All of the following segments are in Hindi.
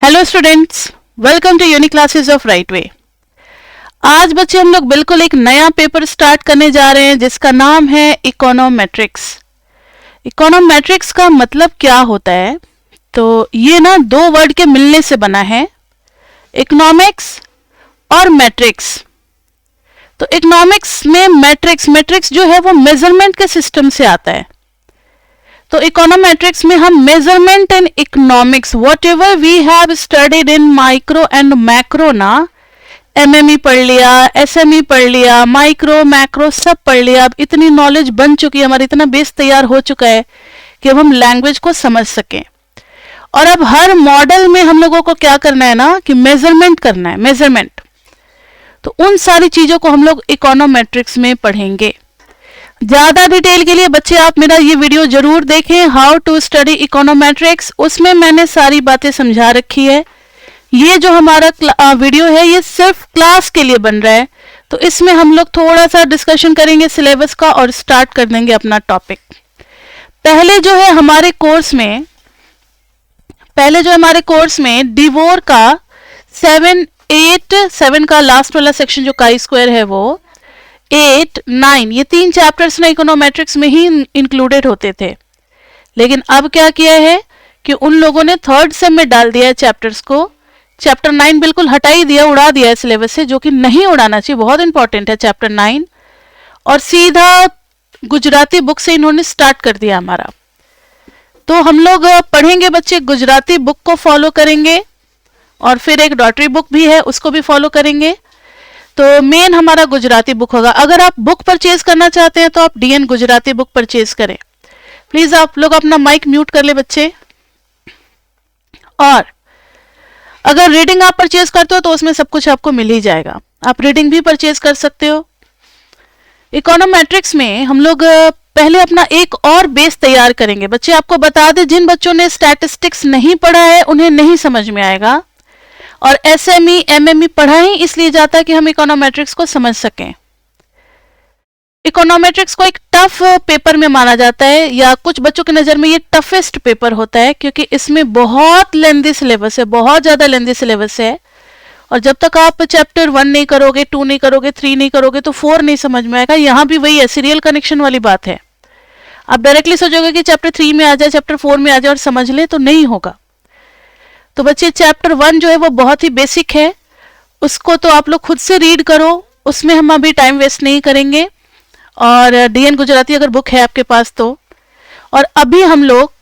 Hello students, welcome to unique classes of right way. आज बच्चे हम लोग बिल्कुल एक नया पेपर स्टार्ट करने जा रहे हैं जिसका नाम है इकोनोमेट्रिक्स। इकोनोमेट्रिक्स का मतलब क्या होता है? तो ये ना दो वर्ड के मिलने से बना है, इकोनॉमिक्स और मैट्रिक्स। तो इकोनॉमिक्स में मैट्रिक्स जो है वो मेजरमेंट के सिस्टम से आता है। तो इकोनोमेट्रिक्स में हम measurement and economics whatever we have studied in micro and macro ना, एमएमई पढ़ लिया, एसएमई पढ़ लिया, माइक्रो मैक्रो सब पढ़ लिया। अब इतनी नॉलेज बन चुकी है, हमारा इतना बेस तैयार हो चुका है कि अब हम लैंग्वेज को समझ सकें। और अब हर मॉडल में हम लोगों को क्या करना है ना कि मेजरमेंट करना है, मेजरमेंट। तो उन सारी चीजों को हम लोग इकोनोमेट्रिक्स में पढ़ेंगे। ज्यादा डिटेल के लिए बच्चे आप मेरा ये वीडियो जरूर देखें, हाउ टू स्टडी इकोनोमेट्रिक्स। उसमें मैंने सारी बातें समझा रखी है। ये जो हमारा वीडियो है ये सिर्फ क्लास के लिए बन रहा है, तो इसमें हम लोग थोड़ा सा डिस्कशन करेंगे सिलेबस का और स्टार्ट कर देंगे अपना टॉपिक। पहले जो है हमारे कोर्स में डिवोर का 7, 8, 7 का लास्ट वाला सेक्शन जो काई स्क्वायर है वो 8, 9 ये 3 चैप्टर्स ना इकोनोमेट्रिक्स में ही इंक्लूडेड होते थे। लेकिन अब क्या किया है कि उन लोगों ने थर्ड सेम में डाल दिया है चैप्टर्स को। चैप्टर 9 बिल्कुल हटा ही दिया, उड़ा दिया है सिलेबस से, जो कि नहीं उड़ाना चाहिए, बहुत इंपॉर्टेंट है चैप्टर 9। और सीधा गुजराती बुक से इन्होंने स्टार्ट कर दिया हमारा। तो हम लोग पढ़ेंगे बच्चे, गुजराती बुक को फॉलो करेंगे और फिर एक डॉटरी बुक भी है उसको भी फॉलो करेंगे। तो मेन हमारा गुजराती बुक होगा। अगर आप बुक परचेज करना चाहते हैं तो आप डीएन गुजराती बुक परचेज करें। प्लीज आप लोग अपना माइक म्यूट कर ले बच्चे। और अगर रीडिंग आप परचेज करते हो तो उसमें सब कुछ आपको मिल ही जाएगा, आप रीडिंग भी परचेज कर सकते हो। इकोनोमेट्रिक्स में हम लोग पहले अपना एक और बेस तैयार करेंगे। बच्चे आपको बता दें, जिन बच्चों ने स्टैटिस्टिक्स नहीं पढ़ा है उन्हें नहीं समझ में आएगा, और एसएमई एमएमई पढ़ा ही इसलिए जाता है कि हम इकोनोमेट्रिक्स को समझ सकें। इकोनोमेट्रिक्स को एक टफ पेपर में माना जाता है, या कुछ बच्चों की नजर में ये टफेस्ट पेपर होता है, क्योंकि इसमें बहुत लेंथी सिलेबस है, बहुत ज्यादा लेंथी सिलेबस है। और जब तक आप चैप्टर 1 नहीं करोगे, 2 नहीं करोगे, 3 नहीं करोगे तो 4 नहीं समझ में आएगा। यहां भी वही है, सीरियल कनेक्शन वाली बात है। आप डायरेक्टली सोचोगे कि चैप्टर 3 में आ जाए, चैप्टर 4 में आ जाए और समझ ले, तो नहीं होगा। तो बच्चे चैप्टर 1 जो है वो बहुत ही बेसिक है, उसको तो आप लोग खुद से रीड करो, उसमें हम अभी टाइम वेस्ट नहीं करेंगे। और डीएन गुजराती अगर बुक है आपके पास तो। और अभी हम लोग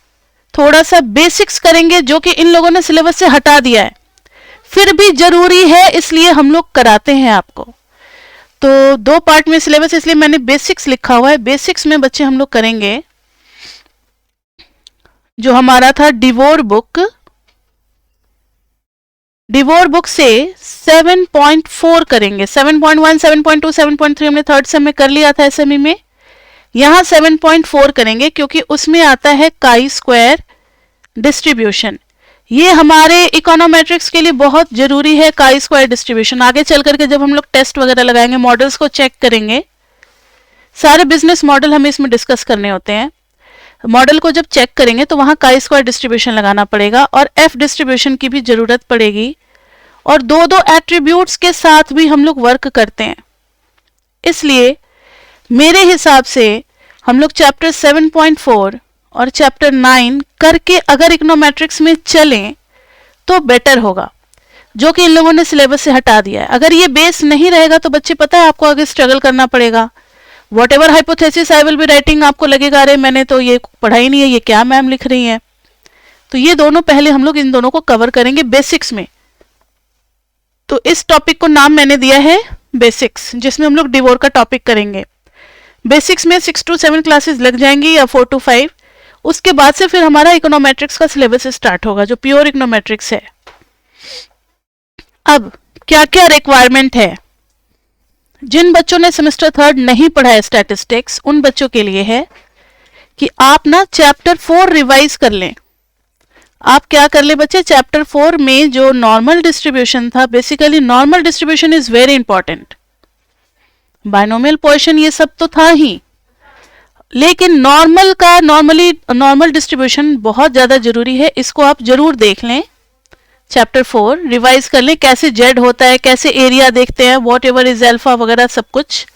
थोड़ा सा बेसिक्स करेंगे जो कि इन लोगों ने सिलेबस से हटा दिया है, फिर भी जरूरी है इसलिए हम लोग कराते हैं आपको। तो 2 पार्ट में सिलेबस, इसलिए मैंने बेसिक्स लिखा हुआ है। बेसिक्स में बच्चे हम लोग करेंगे जो हमारा था डिवोर बुक से 7.4 करेंगे। 7.1, 7.2, 7.3 हमने थर्ड सेम में कर लिया था एसएमई में। यहां 7.4 करेंगे क्योंकि उसमें आता है काई स्क्वायर डिस्ट्रीब्यूशन। ये हमारे इकोनोमेट्रिक्स के लिए बहुत जरूरी है, काई स्क्वायर डिस्ट्रीब्यूशन। आगे चल करके जब हम लोग टेस्ट वगैरह लगाएंगे, मॉडल्स को चेक करेंगे, सारे बिजनेस मॉडल हमें इसमें डिस्कस करने होते हैं। मॉडल को जब चेक करेंगे तो वहां काई स्क्वायर डिस्ट्रीब्यूशन लगाना पड़ेगा और एफ डिस्ट्रीब्यूशन की भी जरूरत पड़ेगी। और 2-2 एट्रीब्यूट्स के साथ भी हम लोग वर्क करते हैं, इसलिए मेरे हिसाब से हम लोग चैप्टर 7.4 और चैप्टर 9 करके अगर इकोनोमेट्रिक्स में चलें तो बेटर होगा, जो कि इन लोगों ने सिलेबस से हटा दिया है। अगर ये बेस नहीं रहेगा तो बच्चे पता है आपको आगे स्ट्रगल करना पड़ेगा। What ever hypothesis I will be writing, आपको लगेगा अरे मैंने तो ये पढ़ा ही नहीं है, ये क्या मैम लिख रही है। तो ये दोनों पहले हम लोग इन दोनों को कवर करेंगे बेसिक्स में। तो इस टॉपिक को नाम मैंने दिया है बेसिक्स, जिसमें हम लोग डिवोर का टॉपिक करेंगे। बेसिक्स में 6 to 7 क्लासेस लग जाएंगी या 4 to 5। उसके बाद से फिर हमारा इकोनोमेट्रिक्स का सिलेबस स्टार्ट होगा जो प्योर इकोनोमेट्रिक्स है। अब क्या क्या रिक्वायरमेंट है, जिन बच्चों ने सेमेस्टर 3 नहीं पढ़ा है स्टैटिस्टिक्स, उन बच्चों के लिए है कि आप ना चैप्टर 4 रिवाइज कर लें। आप क्या कर ले बच्चे, चैप्टर 4 में जो नॉर्मल डिस्ट्रीब्यूशन था, basically normal distribution is very important. Binomial portion ये सब तो था ही, लेकिन नॉर्मल डिस्ट्रीब्यूशन बहुत ज्यादा जरूरी है, इसको आप जरूर देख लें। चैप्टर 4 रिवाइज कर लें, कैसे जेड होता है, कैसे एरिया देखते हैं, वॉट एवर इज अल्फा वगैरह सब कुछ।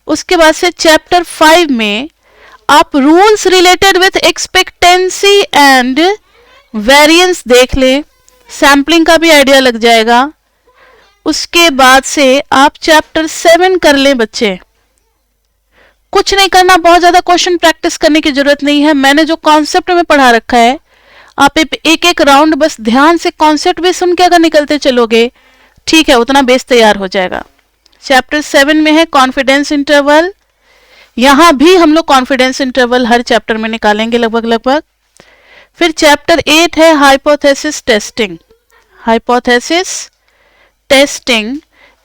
उसके बाद से चैप्टर 5 में आप rules related with expectancy and variance देख लें, सैम्पलिंग का भी आइडिया लग जाएगा। उसके बाद से आप चैप्टर 7 कर लें बच्चे। कुछ नहीं करना, बहुत ज्यादा क्वेश्चन प्रैक्टिस करने की जरूरत नहीं है। मैंने जो कॉन्सेप्ट में पढ़ा रखा है, आप एक एक राउंड बस ध्यान से कॉन्सेप्ट भी सुन के अगर निकलते चलोगे, ठीक है, उतना बेस तैयार हो जाएगा। चैप्टर 7 में है कॉन्फिडेंस इंटरवल। यहां भी हम लोग कॉन्फिडेंस इंटरवल हर चैप्टर में निकालेंगे लगभग। फिर चैप्टर 8 है हाइपोथेसिस टेस्टिंग। हाइपोथेसिस टेस्टिंग,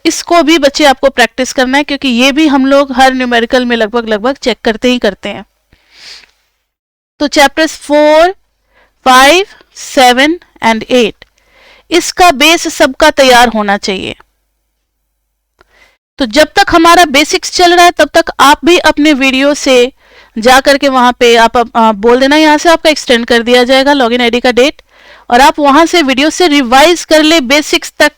इसको भी बच्चे आपको प्रैक्टिस करना है, क्योंकि ये भी हम लोग हर न्यूमेरिकल में लगभग चेक करते ही करते हैं। तो चैप्टर्स 4, 5, 7 एंड 8, इसका बेस सबका तैयार होना चाहिए। तो जब तक हमारा बेसिक्स चल रहा है तब तक आप भी अपने वीडियो से जा करके वहां पे आप बोल देना, यहां से आपका एक्सटेंड कर दिया जाएगा लॉगिन आईडी का डेट, और आप वहां से वीडियो से रिवाइज कर ले बेसिक्स तक,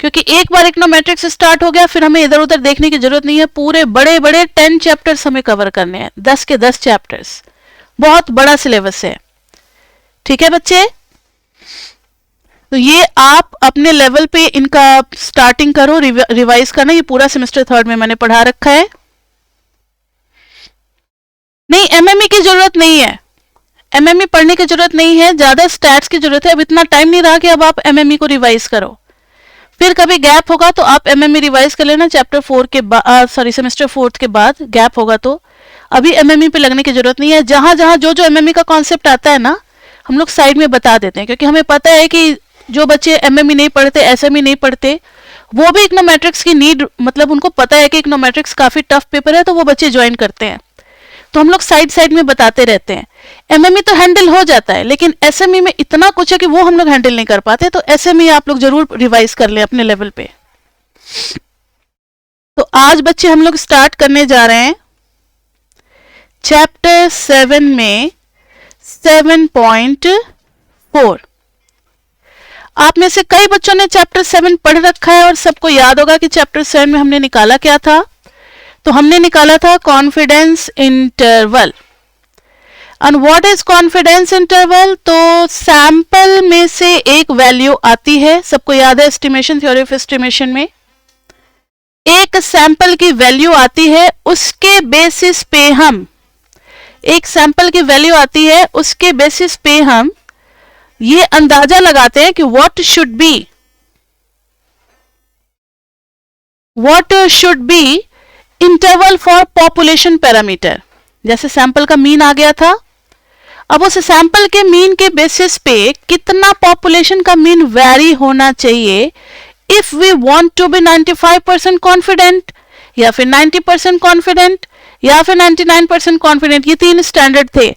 क्योंकि एक बार इकोनोमेट्रिक्स स्टार्ट हो गया फिर हमें इधर उधर देखने की जरूरत नहीं है। पूरे बड़े बड़े 10 चैप्टर्स हमें कवर करने हैं, 10 के 10 चैप्टर्स, बहुत बड़ा सिलेबस है। ठीक है बच्चे, तो ये आप अपने लेवल पे इनका स्टार्टिंग करो, रिवाइज करना। ये पूरा सेमेस्टर 3rd में मैंने पढ़ा रखा है। नहीं, एमएमई की जरूरत नहीं है, एमएमई पढ़ने की जरूरत नहीं है, ज्यादा स्टैट्स की जरूरत है। अब इतना टाइम नहीं रहा कि अब आप एमएमई को रिवाइज करो। फिर कभी गैप होगा तो आप एमएमई रिवाइज कर लेना चैप्टर 4 के बाद, सेमेस्टर 4 के बाद गैप होगा तो। अभी एमएमई पे लगने की जरूरत नहीं है। जहां जहां जो एमएमई का कॉन्सेप्ट आता है ना, हम लोग साइड में बता देते हैं, क्योंकि हमें पता है कि जो बच्चे एमएमई नहीं पढ़ते, एसएमई नहीं पढ़ते, वो भी इकोनोमेट्रिक्स की नीड, मतलब उनको पता है कि इकोनोमेट्रिक्स काफी टफ पेपर है, तो वो बच्चे ज्वाइन करते हैं। तो हम लोग साइड में बताते रहते हैं। एमएमई तो हैंडल हो जाता है, लेकिन एसएमई में इतना कुछ है कि वो हम लोग हैंडल नहीं कर पाते। तो एसएमई आप लोग जरूर रिवाइज कर लें अपने लेवल पे। तो आज बच्चे हम लोग स्टार्ट करने जा रहे हैं चैप्टर 7 में 7.4। आप में से कई बच्चों ने चैप्टर 7 पढ़ रखा है और सबको याद होगा कि चैप्टर 7 में हमने निकाला क्या था। तो हमने निकाला था confidence interval. And what is confidence interval? तो सैंपल में से एक वैल्यू आती है, सबको याद है एस्टिमेशन, थ्योरी ऑफ एस्टिमेशन में एक सैंपल की वैल्यू आती है, उसके बेसिस पे हम एक सैंपल की वैल्यू आती है, उसके बेसिस पे हम ये अंदाजा लगाते हैं कि what should be interval for population parameter. जैसे सैंपल का मीन आ गया था, अब उस सैंपल के मीन के बेसिस पे कितना पॉपुलेशन का मीन वैरी होना चाहिए if we want to be 95% confident, या फिर 90% कॉन्फिडेंट, या फिर 99% कॉन्फिडेंट। ये 3 स्टैंडर्ड थे।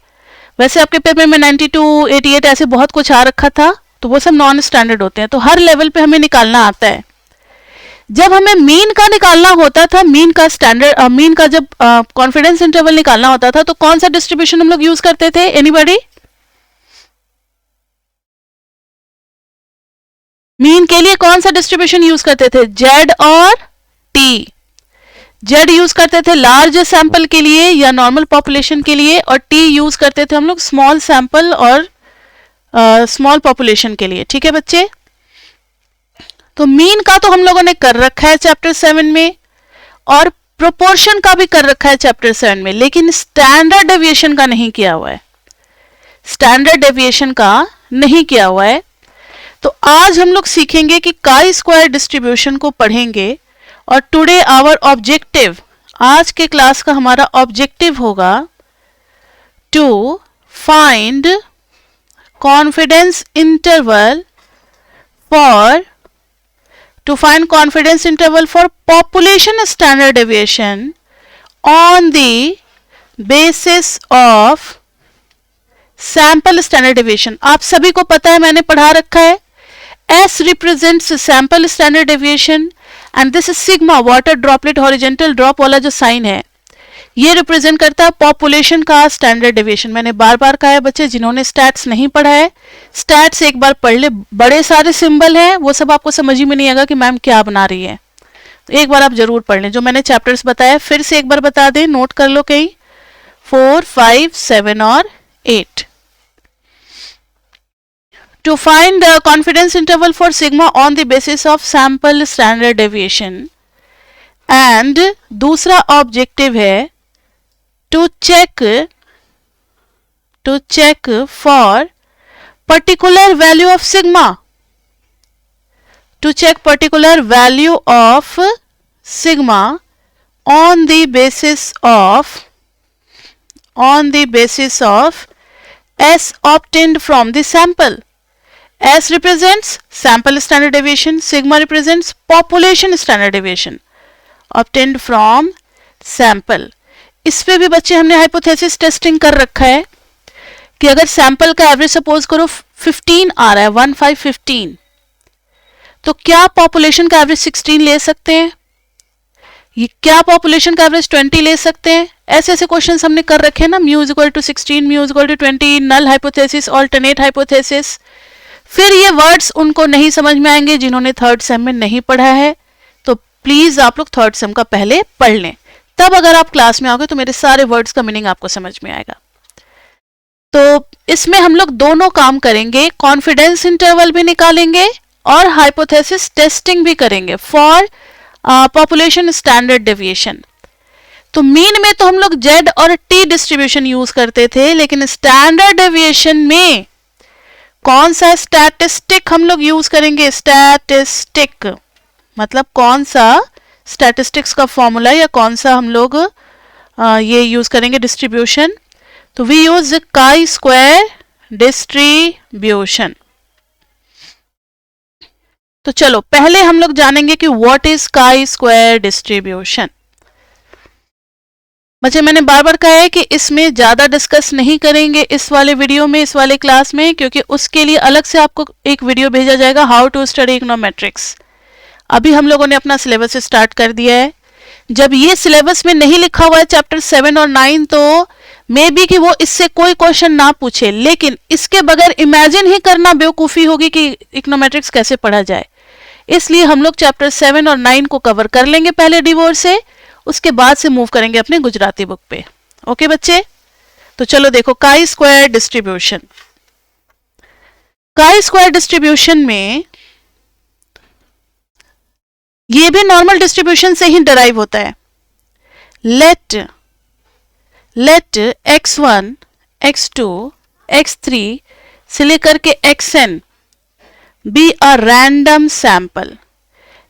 वैसे आपके पेपर में 92, 88 ऐसे बहुत कुछ आ रखा था, तो वो सब नॉन स्टैंडर्ड होते हैं। तो हर लेवल पे हमें निकालना आता है। जब हमें मीन का निकालना होता था, मीन का जब कॉन्फिडेंस इंटरवल निकालना होता था, तो कौन सा डिस्ट्रीब्यूशन हम लोग यूज करते थे? एनीबॉडी? मीन के लिए कौन सा डिस्ट्रीब्यूशन यूज करते थे? जेड और टी। जेड यूज करते थे लार्ज सैंपल के लिए या नॉर्मल पॉपुलेशन के लिए, और टी यूज करते थे हम लोग स्मॉल सैंपल और स्मॉल पॉपुलेशन के लिए। ठीक है बच्चे, तो मीन का तो हम लोगों ने कर रखा है चैप्टर 7 में, और प्रोपोर्शन का भी कर रखा है चैप्टर 7 में, लेकिन स्टैंडर्ड डेविएशन का नहीं किया हुआ है। स्टैंडर्ड डेविएशन का नहीं किया हुआ है। तो आज हम लोग सीखेंगे कि काई स्क्वायर डिस्ट्रीब्यूशन को पढ़ेंगे। और टुडे आवर ऑब्जेक्टिव, आज के क्लास का हमारा ऑब्जेक्टिव होगा to find confidence interval for population standard deviation on the basis of sample standard deviation। आप सभी को पता है, मैंने पढ़ा रखा है, S represents sample standard deviation and this is sigma, water droplet horizontal drop वाला जो साइन है, ये रिप्रेजेंट करता है पॉपुलेशन का स्टैंडर्ड डेविएशन। मैंने बार बार कहा है बच्चे, जिन्होंने स्टैट्स नहीं पढ़ा है, स्टैट्स एक बार पढ़ ले, बड़े सारे सिंबल हैं, वो सब आपको समझ ही में नहीं आएगा कि मैम क्या बना रही है। तो एक बार आप जरूर पढ़ लें, जो मैंने चैप्टर्स बताया फिर से एक बार बता दें, नोट कर लो कहीं, 4, 5, 7 और 8। To find the confidence interval for sigma on the basis of sample standard deviation, and दूसरा ऑब्जेक्टिव है to check for particular value of sigma, to check particular value of sigma on the basis of S obtained from the sample. S represents sample standard deviation, sigma represents population standard deviation obtained from sample. इस पे भी बच्चे हमने हाइपोथेसिस टेस्टिंग कर रखा है कि अगर सैंपल का एवरेज सपोज करो 15 आ रहा है, 15, तो क्या पॉपुलेशन का एवरेज 16 ले सकते हैं? ये क्या पॉपुलेशन का एवरेज 20 ले सकते हैं? ऐसे ऐसे क्वेश्चंस हमने कर रखे हैं ना, mu is equal to 16, mu is equal to 20, null hypothesis, alternate hypothesis. फिर ये वर्ड्स उनको नहीं समझ में आएंगे जिन्होंने थर्ड सेम में नहीं पढ़ा है, तो प्लीज आप लोग थर्ड सेम का पहले पढ़ लें, तब अगर आप क्लास में आओगे तो मेरे सारे वर्ड्स का मीनिंग आपको समझ में आएगा। तो इसमें हम लोग दोनों काम करेंगे, कॉन्फिडेंस इंटरवल भी निकालेंगे और हाइपोथेसिस टेस्टिंग भी करेंगे फॉर पॉपुलेशन स्टैंडर्ड डेविएशन। तो मीन में तो हम लोग जेड और टी डिस्ट्रीब्यूशन यूज करते थे, लेकिन स्टैंडर्ड डेविएशन में कौन सा स्टैटिस्टिक हम लोग यूज करेंगे? स्टैटिस्टिक मतलब कौन सा स्टैटिस्टिक्स का फॉर्मूला या कौन सा हम लोग ये यूज करेंगे डिस्ट्रीब्यूशन? तो we use chi square distribution. तो चलो पहले हम लोग जानेंगे कि what is chi square distribution. बच्चे मैंने बार बार कहा है कि इसमें ज्यादा डिस्कस नहीं करेंगे इस वाले वीडियो में, इस वाले क्लास में, क्योंकि उसके लिए अलग से आपको एक वीडियो भेजा जाएगा, हाउ टू स्टडी इकोनोमेट्रिक्स। अभी हम लोगों ने अपना सिलेबस स्टार्ट कर दिया है। जब ये सिलेबस में नहीं लिखा हुआ है चैप्टर 7 और 9, तो मे बी कि वो इससे कोई क्वेश्चन ना पूछे, लेकिन इसके बगैर इमेजिन ही करना बेवकूफ़ी होगी कि इकोनोमेट्रिक्स कैसे पढ़ा जाए। इसलिए हम लोग चैप्टर 7 और 9 को कवर कर लेंगे पहले डिवोर्स से, उसके बाद से मूव करेंगे अपने गुजराती बुक पे। ओके बच्चे, तो चलो देखो काई स्क्वायर डिस्ट्रीब्यूशन। काई स्क्वायर डिस्ट्रीब्यूशन में ये भी नॉर्मल डिस्ट्रीब्यूशन से ही डराइव होता है। लेट x1, x2, x3 से लेकर के xn be a random sample.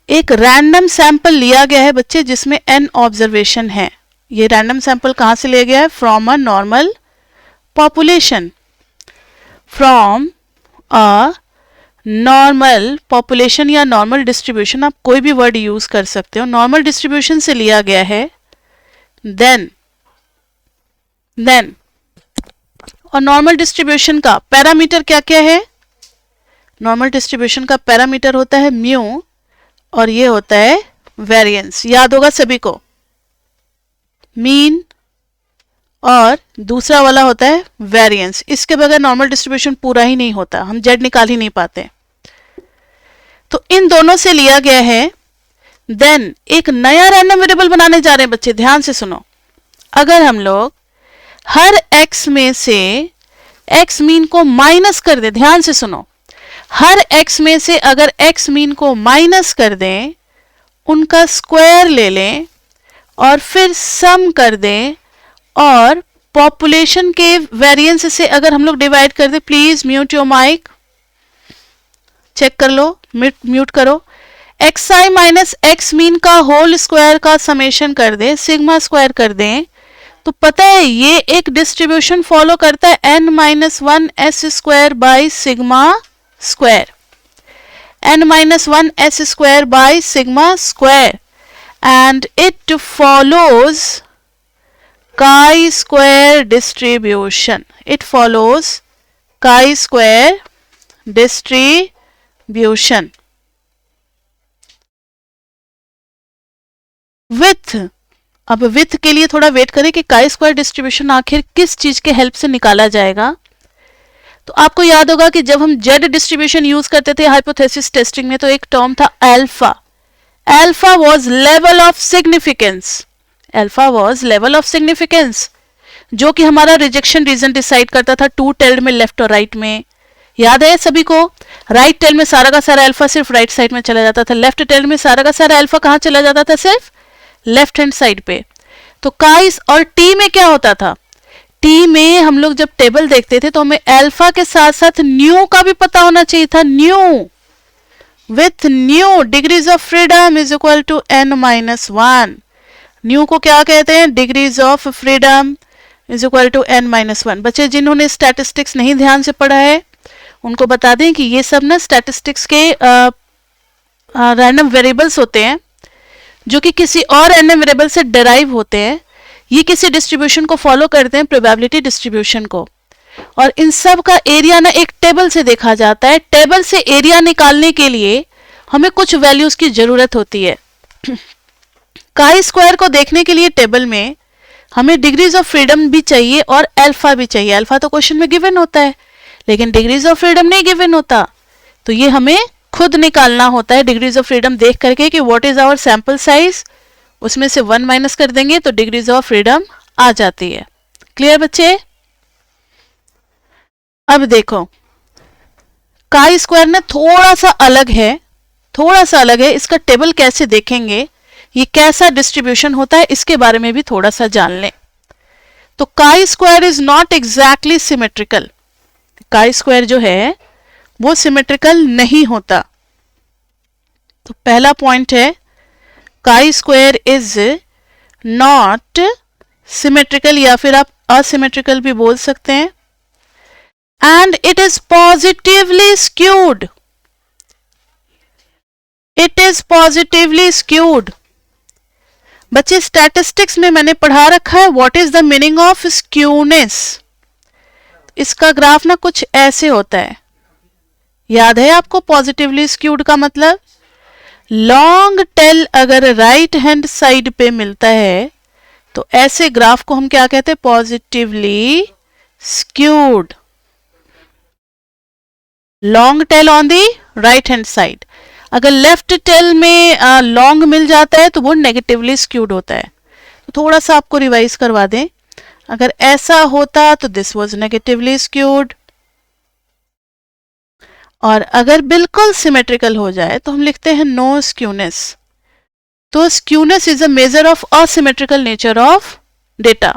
एक रैंडम सैंपल लिया गया है बच्चे जिसमें n ऑब्जर्वेशन है। ये रैंडम सैंपल कहां से लिया गया है? From a normal population, from a normal population या नॉर्मल डिस्ट्रीब्यूशन, आप कोई भी वर्ड यूज कर सकते हो, नॉर्मल डिस्ट्रीब्यूशन से लिया गया है। देन और नॉर्मल डिस्ट्रीब्यूशन का पैरामीटर क्या क्या है? नॉर्मल डिस्ट्रीब्यूशन का पैरामीटर होता है म्यू और ये होता है वेरिएंस। याद होगा सभी को, मीन और दूसरा वाला होता है वेरिएंस। इसके बगैर नॉर्मल डिस्ट्रीब्यूशन पूरा ही नहीं होता, हम जेड निकाल ही नहीं पाते। तो इन दोनों से लिया गया है। देन एक नया रैंडम वेरिएबल बनाने जा रहे हैं बच्चे, ध्यान से सुनो। अगर हम लोग हर x में से x मीन को माइनस कर दे, ध्यान से सुनो, हर x में से अगर x मीन को माइनस कर दें, उनका स्क्वायर ले लें और फिर सम कर दें, और पॉपुलेशन के वेरिएंस से अगर हम लोग डिवाइड कर दें, please mute your mic, check कर लो, म्यूट करो। xi माइनस x मीन का होल स्क्वायर का समेशन कर दें, सिग्मा स्क्वायर कर दें, तो पता है ये एक डिस्ट्रीब्यूशन फॉलो करता है n-1 s square by sigma square, n-1 s square by sigma square, and it follows chi-square distribution. It follows chi-square distribution with अब विथ के लिए थोड़ा वेट करें कि काई स्क्वायर डिस्ट्रीब्यूशन आखिर किस चीज के हेल्प से निकाला जाएगा। तो आपको याद होगा कि जब हम जेड डिस्ट्रीब्यूशन यूज करते थे हाइपोथेसिस टेस्टिंग में, तो एक टर्म था alpha. Alpha was level of significance, alpha was level of significance, जो कि हमारा रिजेक्शन रीजन डिसाइड करता था टू टेल्ड में, लेफ्ट और राइट में। याद है सभी को? राइट टेल में सारा का सारा अल्फा सिर्फ राइट साइड में चला जाता था, लेफ्ट टेल में सारा का सारा अल्फा कहां चला जाता था? सिर्फ लेफ्ट हैंड साइड पे। तो काइस और टी में क्या होता था? टी में हम लोग जब टेबल देखते थे तो हमें अल्फा के साथ साथ न्यू का भी पता होना चाहिए था। Nu, with nu degrees of freedom is equal to n-1। Nu को क्या कहते हैं? Degrees of freedom is equal to n-1। बच्चे जिन्होंने स्टैटिस्टिक्स नहीं ध्यान से पढ़ा है उनको बता दें कि ये सब ना स्टैटिस्टिक्स के रैंडम वेरिएबल्स होते हैं जो कि किसी और रैंडम वेरिएबल से डिराइव होते हैं। ये किसी डिस्ट्रीब्यूशन को फॉलो करते हैं, प्रोबेबिलिटी डिस्ट्रीब्यूशन को, और इन सब का एरिया ना एक टेबल से देखा जाता है। टेबल से एरिया निकालने के लिए हमें कुछ वैल्यूज की जरूरत होती है। काई स्क्वायर को देखने के लिए टेबल में हमें डिग्रीज ऑफ फ्रीडम भी चाहिए और अल्फा भी चाहिए। अल्फा तो क्वेश्चन में गिवन होता है, लेकिन डिग्रीज ऑफ फ्रीडम नहीं गिवन होता, तो ये हमें खुद निकालना होता है डिग्रीज ऑफ फ्रीडम देख करके कि what is our sample size, उसमें से 1 माइनस कर देंगे तो डिग्रीज ऑफ फ्रीडम आ जाती है। क्लियर बच्चे? अब देखो काई स्क्वायर ना थोड़ा सा अलग है, थोड़ा सा अलग है। इसका टेबल कैसे देखेंगे, ये कैसा डिस्ट्रीब्यूशन होता है, इसके बारे में भी थोड़ा सा जान लें। तो काई square is not exactly symmetrical. Chi square जो है वो सिमेट्रिकल नहीं होता। तो पहला पॉइंट है chi square is not symmetrical, या फिर आप असिमेट्रिकल भी बोल सकते हैं। And it is positively skewed, it is positively skewed. बच्चे स्टैटिस्टिक्स में मैंने पढ़ा रखा है what is the meaning of skewness. इसका ग्राफ ना कुछ ऐसे होता है, याद है आपको पॉजिटिवली स्क्यूड का मतलब? लॉन्ग टेल अगर राइट हैंड साइड पे मिलता है तो ऐसे ग्राफ को हम क्या कहते हैं? Positively skewed. Long tail on the right hand side. अगर लेफ्ट टेल में लॉन्ग मिल जाता है तो वो नेगेटिवली स्क्यूड होता है। तो थोड़ा सा आपको रिवाइज करवा दें, अगर ऐसा होता तो दिस वाज नेगेटिवली स्क्यूड, और अगर बिल्कुल सिमेट्रिकल हो जाए तो हम लिखते हैं नो स्क्यूनेस। तो skewness is a measure of asymmetrical nature of data.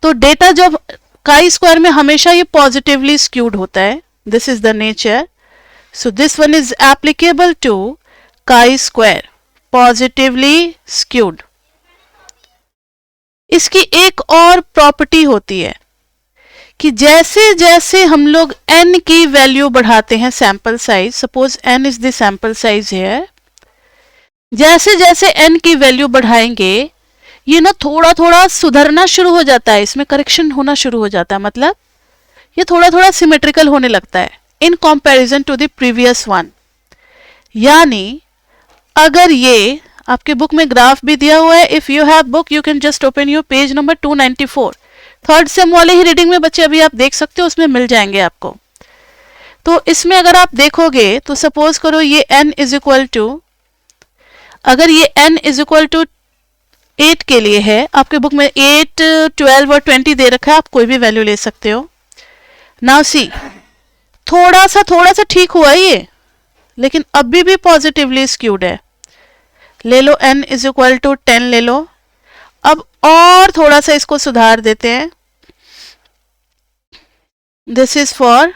तो डेटा जब काई स्क्वायर में हमेशा ये पॉजिटिवली स्क्यूड होता है, this is the nature. So this one is applicable to chi square, positively skewed. इसकी एक और प्रॉपर्टी होती है कि जैसे जैसे हम लोग n की वैल्यू बढ़ाते हैं, sample size, suppose n is the sample size है, जैसे जैसे n की वैल्यू बढ़ाएंगे ये ना थोड़ा थोड़ा सुधरना शुरू हो जाता है, इसमें करेक्शन होना शुरू हो जाता है। मतलब ये थोड़ा थोड़ा सिमेट्रिकल होने लगता है in comparison to the previous one. यानी अगर ये आपके बुक में ग्राफ भी दिया हुआ है, if you have book you can just open your page number 294। Third same वाले ही रीडिंग में बच्चे अभी आप देख सकते हो, उसमें मिल जाएंगे आपको। तो इसमें अगर आप देखोगे तो सपोज करो ये n इज इक्वल टू, अगर ये n इज इक्वल टू 8 के लिए है, आपके बुक में 8, 12 और 20 दे रखा है, आप कोई भी वैल्यू ले सकते हो। नाउ सी थोड़ा सा ठीक हुआ ये, लेकिन अभी भी पॉजिटिवली स्क्यूड है। ले लो n इज इक्वल टू 10 ले लो। अब और थोड़ा सा इसको सुधार देते हैं। This is for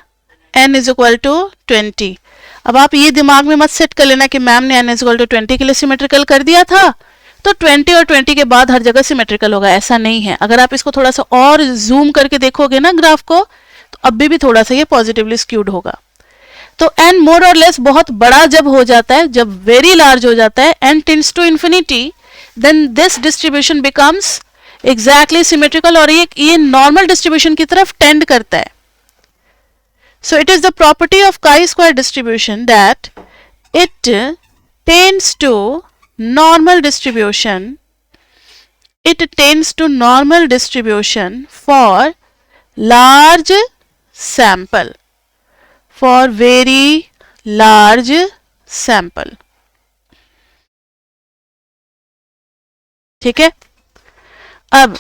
n is equal to 20। अब आप ये दिमाग में मत सेट कर लेना कि मैम ने n इज इक्वल टू 20 के लिए सिमेट्रिकल कर दिया था तो 20 और 20 के बाद हर जगह सिमेट्रिकल होगा, ऐसा नहीं है। अगर आप इसको थोड़ा सा और जूम करके देखोगे ना ग्राफ को, तो अभी भी थोड़ा सा ये पॉजिटिवली स्क्यूड होगा। तो n मोर और लेस बहुत बड़ा जब हो जाता है, जब वेरी लार्ज हो जाता है, n tends to infinity, then this distribution becomes exactly symmetrical, और ये नॉर्मल डिस्ट्रीब्यूशन की तरफ टेंड करता है। So it is the property of chi square distribution that it tends to normal distribution it tends to normal distribution for large sample, for very large sample. ठीक है, अब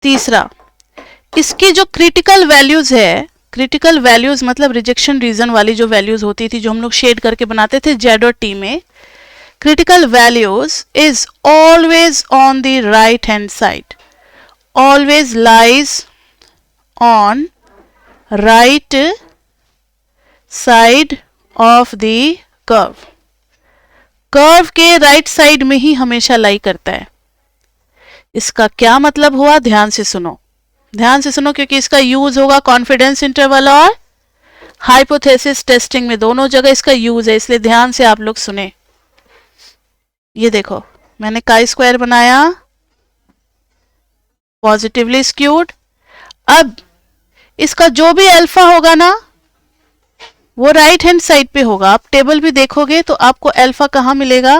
तीसरा, इसकी जो क्रिटिकल वैल्यूज है, क्रिटिकल वैल्यूज मतलब रिजेक्शन रीजन वाली जो वैल्यूज होती थी जो हम लोग शेड करके बनाते थे जेड और टी में, critical values is always on the right hand side, always lies on right side of the curve. Curve के राइट साइड में ही हमेशा लाई करता है. इसका क्या मतलब हुआ, ध्यान से सुनो, ध्यान से सुनो, क्योंकि इसका यूज होगा कॉन्फिडेंस इंटरवल और हाइपोथेसिस टेस्टिंग में, दोनों जगह इसका यूज है, इसलिए ध्यान से आप लोग सुने. ये देखो मैंने काई स्क्वायर बनाया पॉजिटिवली स्क्यूड. अब इसका जो भी अल्फा होगा ना वो राइट हैंड साइड पे होगा. आप टेबल भी देखोगे तो आपको अल्फा कहां मिलेगा,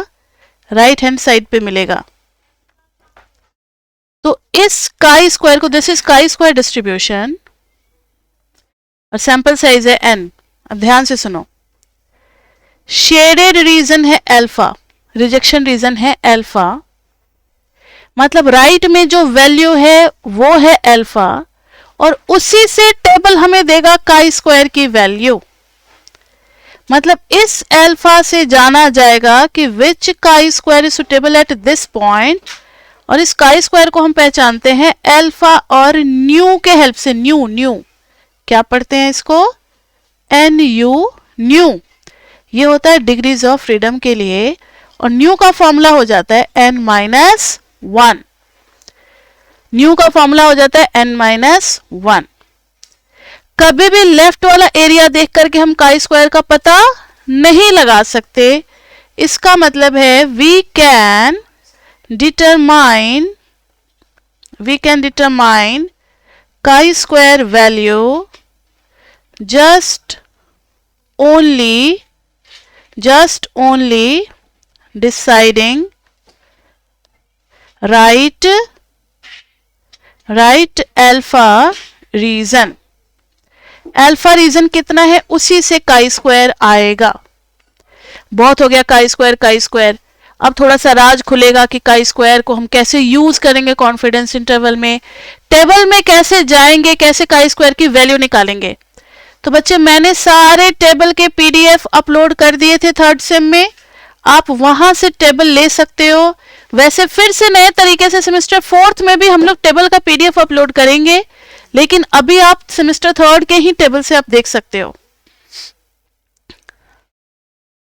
राइट हैंड साइड पे मिलेगा. तो इस काई स्क्वायर को, this is chi square distribution और सैंपल साइज है n. अब ध्यान से सुनो, शेडेड रीजन है अल्फा, रिजेक्शन रीजन है अल्फा, मतलब राइट में जो वैल्यू है वो है अल्फा और उसी से टेबल हमें देगा काई स्क्वायर की वैल्यू. मतलब इस अल्फा से जाना जाएगा कि विच काई square is suitable at this point, और इस काई स्क्वायर को हम पहचानते हैं अल्फा और न्यू के हेल्प से. न्यू, न्यू क्या पढ़ते हैं इसको, एन यू, न्यू. ये होता है डिग्रीज ऑफ फ्रीडम के लिए और न्यू का फॉर्मूला हो जाता है n-1. न्यू का फॉर्मूला हो जाता है n-1. कभी भी लेफ्ट वाला एरिया देख करके हम काई स्क्वायर का पता नहीं लगा सकते. इसका मतलब है we can determine chi square value just only deciding right alpha region. Alpha region कितना है उसी से काई स्क्वायर आएगा. बहुत हो गया काई स्क्वायर. अब थोड़ा सा राज खुलेगा कि काई स्क्वायर को हम कैसे यूज करेंगे कॉन्फिडेंस इंटरवल में, टेबल में कैसे जाएंगे, कैसे काई स्क्वायर की वैल्यू निकालेंगे. तो बच्चे मैंने सारे टेबल के पीडीएफ अपलोड कर दिए थे थर्ड सेम में, आप वहां से टेबल ले सकते हो. वैसे फिर से नए तरीके से सेमेस्टर फोर्थ में भी हम लोग टेबल का पीडीएफ अपलोड करेंगे, लेकिन अभी आप सेमेस्टर थर्ड के ही टेबल से आप देख सकते हो.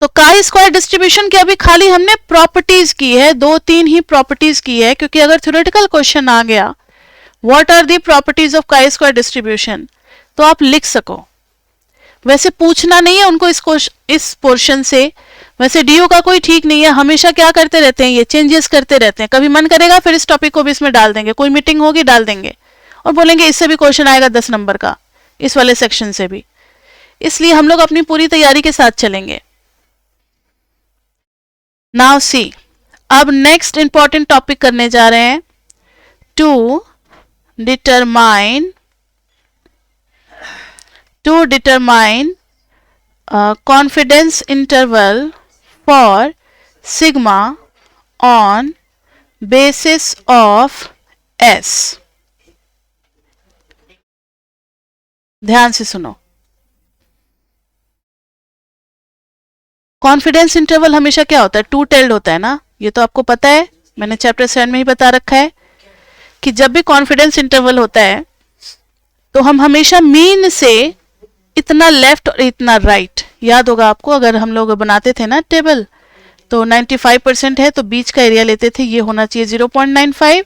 तो काई स्क्वायर डिस्ट्रीब्यूशन की अभी खाली हमने प्रॉपर्टीज की है, 2-3 ही प्रॉपर्टीज की है, क्योंकि अगर थ्योरेटिकल क्वेश्चन आ गया what are the properties of chi square distribution तो आप लिख सको. वैसे पूछना नहीं है उनको इस पोर्शन से. वैसे डीयू का कोई ठीक नहीं है, हमेशा क्या करते रहते हैं, ये चेंजेस करते रहते हैं. कभी मन करेगा फिर इस टॉपिक को भी इसमें डाल देंगे, कोई मीटिंग होगी डाल देंगे और बोलेंगे इससे भी क्वेश्चन आएगा 10 नंबर का, इस वाले सेक्शन से भी. इसलिए हम लोग अपनी पूरी तैयारी के साथ चलेंगे. नाउ सी, अब नेक्स्ट इंपॉर्टेंट टॉपिक करने जा रहे हैं, to determine confidence interval for sigma on basis of S. ध्यान से सुनो, कॉन्फिडेंस इंटरवल हमेशा क्या होता है, टू टेल्ड होता है ना. ये तो आपको पता है, मैंने चैप्टर 7 में ही बता रखा है कि जब भी कॉन्फिडेंस इंटरवल होता है तो हम हमेशा मीन से इतना लेफ्ट और इतना राइट, याद होगा आपको, अगर हम लोग बनाते थे ना टेबल तो 95% है तो बीच का एरिया लेते थे, ये होना चाहिए 0.95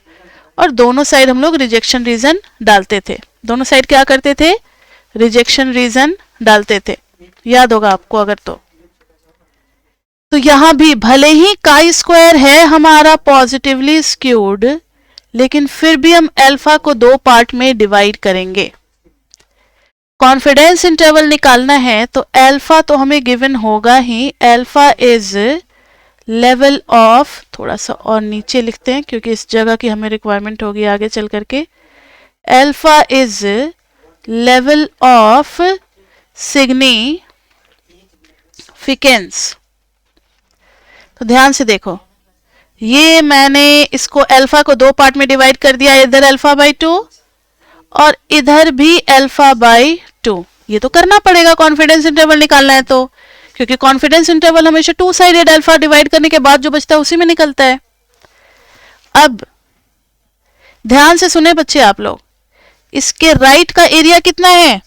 और दोनों साइड हम लोग रिजेक्शन रीजन डालते थे. दोनों साइड क्या करते थे, रिजेक्शन रीजन डालते थे, याद होगा आपको अगर तो यहां भी भले ही काई स्क्वायर है हमारा पॉजिटिवली स्क्यूड, लेकिन फिर भी हम अल्फा को 2 पार्ट में डिवाइड करेंगे. कॉन्फिडेंस इंटरवल निकालना है तो अल्फा तो हमें गिवन होगा ही, अल्फा इज लेवल ऑफ, थोड़ा सा और नीचे लिखते हैं क्योंकि इस जगह की हमें रिक्वायरमेंट होगी आगे चल करके, alpha is level of significance. तो ध्यान से देखो, ये मैंने इसको अल्फा को दो पार्ट में डिवाइड कर दिया, इधर अल्फा बाई 2 और इधर भी अल्फा बाई 2। ये तो करना पड़ेगा कॉन्फिडेंस इंटरवल निकालना है तो, क्योंकि कॉन्फिडेंस इंटरवल हमेशा टू साइडेड अल्फा डिवाइड करने के बाद जो बचता है उसी में निकलता है। अब ध्यान से सुने बच्चे आप लोग, इसके राइट का एरिया कितना है?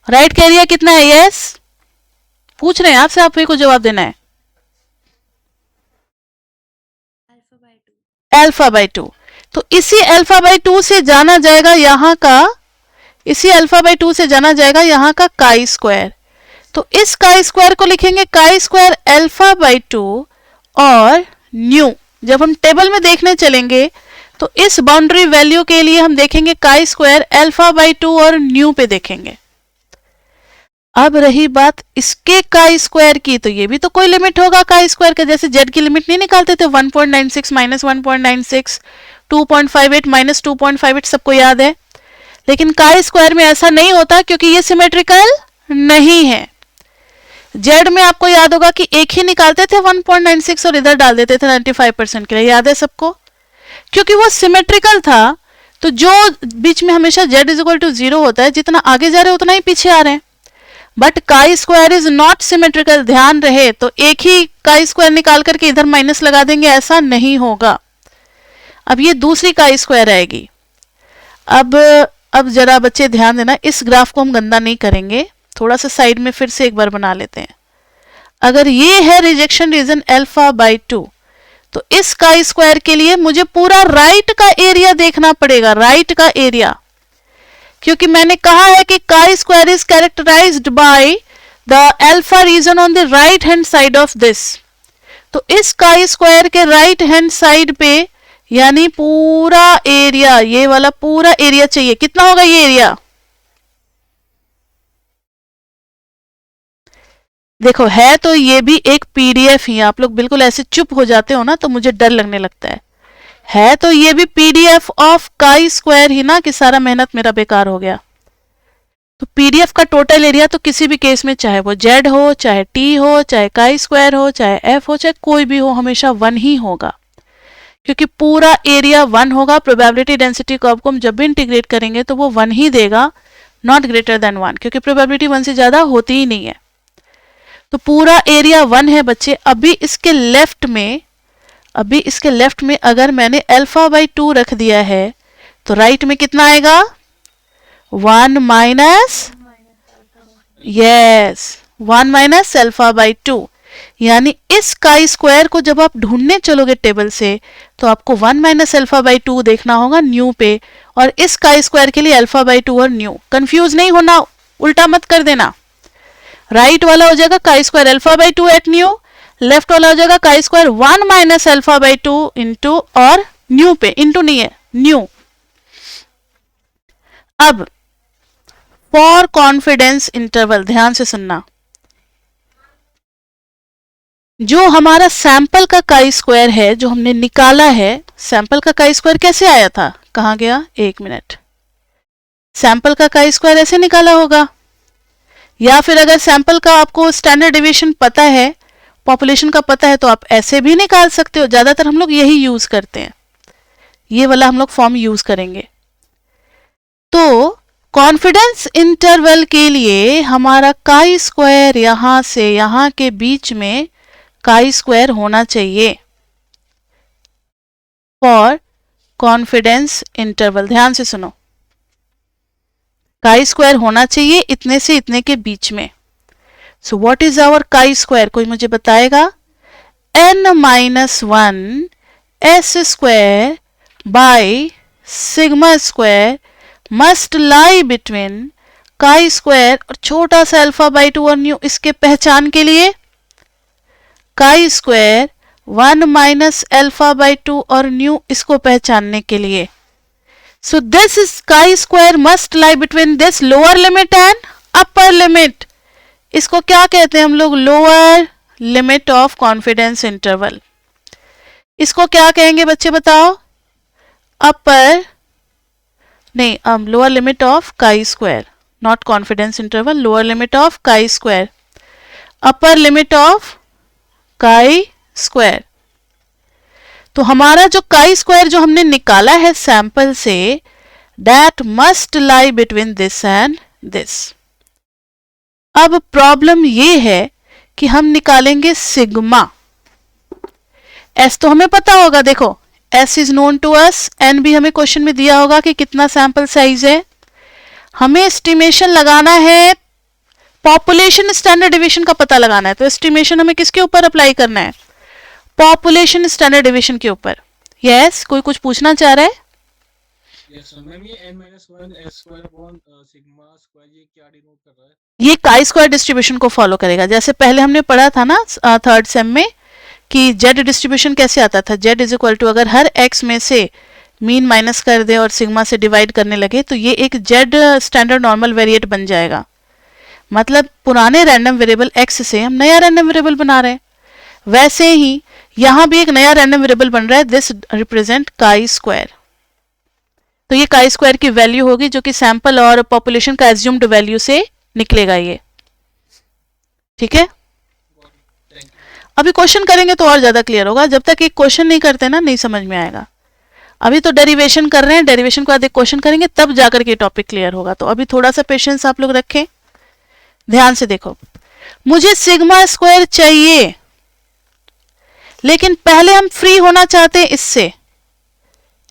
राइट का एरिया कितना है? यस, पूछ रहे हैं आपसे, आप ही को जवाब देना है। Alpha by 2। तो इसी अल्फा बाई 2 से जाना जाएगा यहाँ का, इसी अल्फा बाई 2 से जाना जाएगा यहाँ का काई स्क्वायर। तो इस काई स्क्वायर को लिखेंगे काई स्क्वायर अल्फा बाई 2 और न्यू। जब हम टेबल में देखने चलेंगे तो इस बाउंड्री वैल्यू के लिए हम देखेंगे काई स्क्वायर अल्फा बाई 2 और न्यू पे देखेंगे। अब रही बात इसके काई स्क्वायर की, तो ये भी तो कोई लिमिट होगा काई स्क्वायर का, जैसे जेड की लिमिट नहीं निकालते थे 1.96 माइनस 1.96, 2.58 माइनस 2.58, सबको याद है। लेकिन काई स्क्वायर में ऐसा नहीं होता क्योंकि ये सिमेट्रिकल नहीं है। जेड में आपको याद होगा कि एक ही निकालते थे 1.96 और इधर डाल देते थे 95% के लिए, याद है सबको, क्योंकि वो सिमेट्रिकल था। तो जो बीच में हमेशा जेड इज इक्वल टू 0 होता है, जितना आगे जा रहे हैं उतना ही पीछे आ रहे हैं। बट काई स्क्वायर इज नॉट सिमेट्रिकल, ध्यान रहे। तो एक ही काई स्क्वायर निकाल करके इधर माइनस लगा देंगे, ऐसा नहीं होगा। अब ये दूसरी काई स्क्वायर आएगी। अब जरा बच्चे ध्यान देना, इस ग्राफ को हम गंदा नहीं करेंगे, थोड़ा सा साइड में फिर से एक बार बना लेते हैं। अगर ये है रिजेक्शन रीजन अल्फा बाई 2, तो इस काई स्क्वायर के लिए मुझे पूरा राइट का एरिया देखना पड़ेगा, राइट का एरिया, क्योंकि मैंने कहा है कि काई square is characterised by the alpha reason on the right hand side of this. तो इस काई स्क्वायर के राइट हैंड साइड पे यानी पूरा एरिया, ये वाला पूरा एरिया चाहिए। कितना होगा ये एरिया? देखो है तो ये भी एक पीडीएफ ही, आप लोग बिल्कुल ऐसे चुप हो जाते हो ना तो मुझे डर लगने लगता है तो ये भी पीडीएफ ऑफ काई स्क्वायर ही ना, कि सारा मेहनत मेरा बेकार हो गया। तो पीडीएफ का टोटल एरिया तो किसी भी केस में, चाहे वो जेड हो, चाहे टी हो, चाहे काई स्क्वायर हो, चाहे एफ हो, चाहे कोई भी हो, हमेशा 1 ही होगा, क्योंकि पूरा एरिया 1 होगा। प्रोबेबिलिटी डेंसिटी कर्व को हम जब भी इंटीग्रेट करेंगे तो वो 1 ही देगा, नॉट ग्रेटर देन 1, क्योंकि प्रोबेबिलिटी 1 से ज्यादा होती ही नहीं है। तो पूरा एरिया 1 है बच्चे। अभी इसके लेफ्ट में अगर मैंने अल्फा बाई 2 रख दिया है तो राइट में कितना आएगा? 1 minus, yes 1 minus alpha by 2। यानी इस काई स्क्वायर को जब आप ढूंढने चलोगे टेबल से तो आपको 1 माइनस अल्फा बाई 2 देखना होगा न्यू पे, और इस काई स्क्वायर के लिए अल्फा बाई 2 और न्यू। कंफ्यूज नहीं होना, उल्टा मत कर देना। राइट वाला हो जाएगा chi square alpha by 2 at nu, left वाला हो जाएगा chi square 1 minus alpha by 2 into, और न्यू पे, इंटू नहीं है, न्यू। अब फॉर कॉन्फिडेंस इंटरवल ध्यान से सुनना, जो हमारा सैंपल का काई स्क्वायर है जो हमने निकाला है, सैंपल का काई स्क्वायर कैसे आया था? कहां गया? 1 मिनट। सैंपल का काई स्क्वायर ऐसे निकाला होगा, या फिर अगर सैंपल का आपको स्टैंडर्ड डेविएशन पता है, पॉपुलेशन का पता है, तो आप ऐसे भी निकाल सकते हो। ज्यादातर हम लोग यही यूज करते हैं, ये वाला हम लोग फॉर्म यूज करेंगे। तो कॉन्फिडेंस इंटरवल के लिए हमारा काई स्क्वायर यहां से यहां के बीच में काई स्क्वायर होना चाहिए फॉर कॉन्फिडेंस इंटरवल। ध्यान से सुनो, काई स्क्वायर होना चाहिए इतने से इतने के बीच में। So what is our chi square? कोई मुझे बताएगा? n-1 s square by sigma square must lie between chi square और छोटा सा अल्फा बाई 2 और न्यू। इसके पहचान के लिए काई स्क्वायर 1 माइनस अल्फा बाई 2 और न्यू, इसको पहचानने के लिए। So this is chi square must lie between this lower limit and upper limit. इसको क्या कहते हैं हम लोग? Lower limit of confidence interval. इसको क्या कहेंगे बच्चे बताओ? अपर नहीं, lower limit of chi square, not confidence interval, lower limit of chi square, upper limit of chi square. तो हमारा जो काई स्क्वायर जो हमने निकाला है सैंपल से, that must lie between this and this. अब प्रॉब्लम ये है कि हम निकालेंगे सिग्मा। एस तो हमें पता होगा, देखो S is known to us, N भी हमें क्वेश्चन में दिया होगा कि कितना सैंपल साइज है। हमें एस्टिमेशन लगाना है, पॉपुलेशन स्टैंडर्ड डिवीजन का पता लगाना है। तो एस्टिमेशन हमें किसके ऊपर अप्लाई करना है? पॉपुलेशन स्टैंडर्ड डिवीजन के ऊपर। यस, कोई कुछ पूछना चाह रहा है? यस मैम, ये n-1 s square upon sigma square ये क्या डिनोट कर रहा है? ये काई स्क्वायर डिस्ट्रीब्यूशन को फॉलो करेगा। जैसे पहले हमने पढ़ा था ना थर्ड सेम में कि जेड डिस्ट्रीब्यूशन कैसे आता था, जेड इज इक्वल टू अगर हर एक्स में से मीन माइनस कर दे और सिग्मा से डिवाइड करने लगे तो ये एक जेड स्टैंडर्ड नॉर्मल वेरिएट बन जाएगा। मतलब पुराने रैंडम वेरिएबल एक्स से हम नया रैंडम वेरिएबल बना रहे हैं। वैसे ही यहां भी एक नया रैंडम वेरिएबल बन रहा है, दिस रिप्रेजेंट काई स्क्वायर। तो ये काई स्क्वायर की वैल्यू होगी जो कि सैंपल और पॉपुलेशन का एज्यूम्ड वैल्यू से निकलेगा ये। ठीक है, अभी क्वेश्चन करेंगे तो और ज्यादा क्लियर होगा। जब तक एक क्वेश्चन नहीं करते ना, नहीं समझ में आएगा। अभी तो डेरिवेशन कर रहे हैं, डेरिवेशन के बाद एक क्वेश्चन करेंगे तब जाकर के टॉपिक क्लियर होगा। तो अभी थोड़ा सा पेशेंस आप लोग रखें, ध्यान से देखो। मुझे सिग्मा स्क्वायर चाहिए, लेकिन पहले हम फ्री होना चाहते हैं इससे,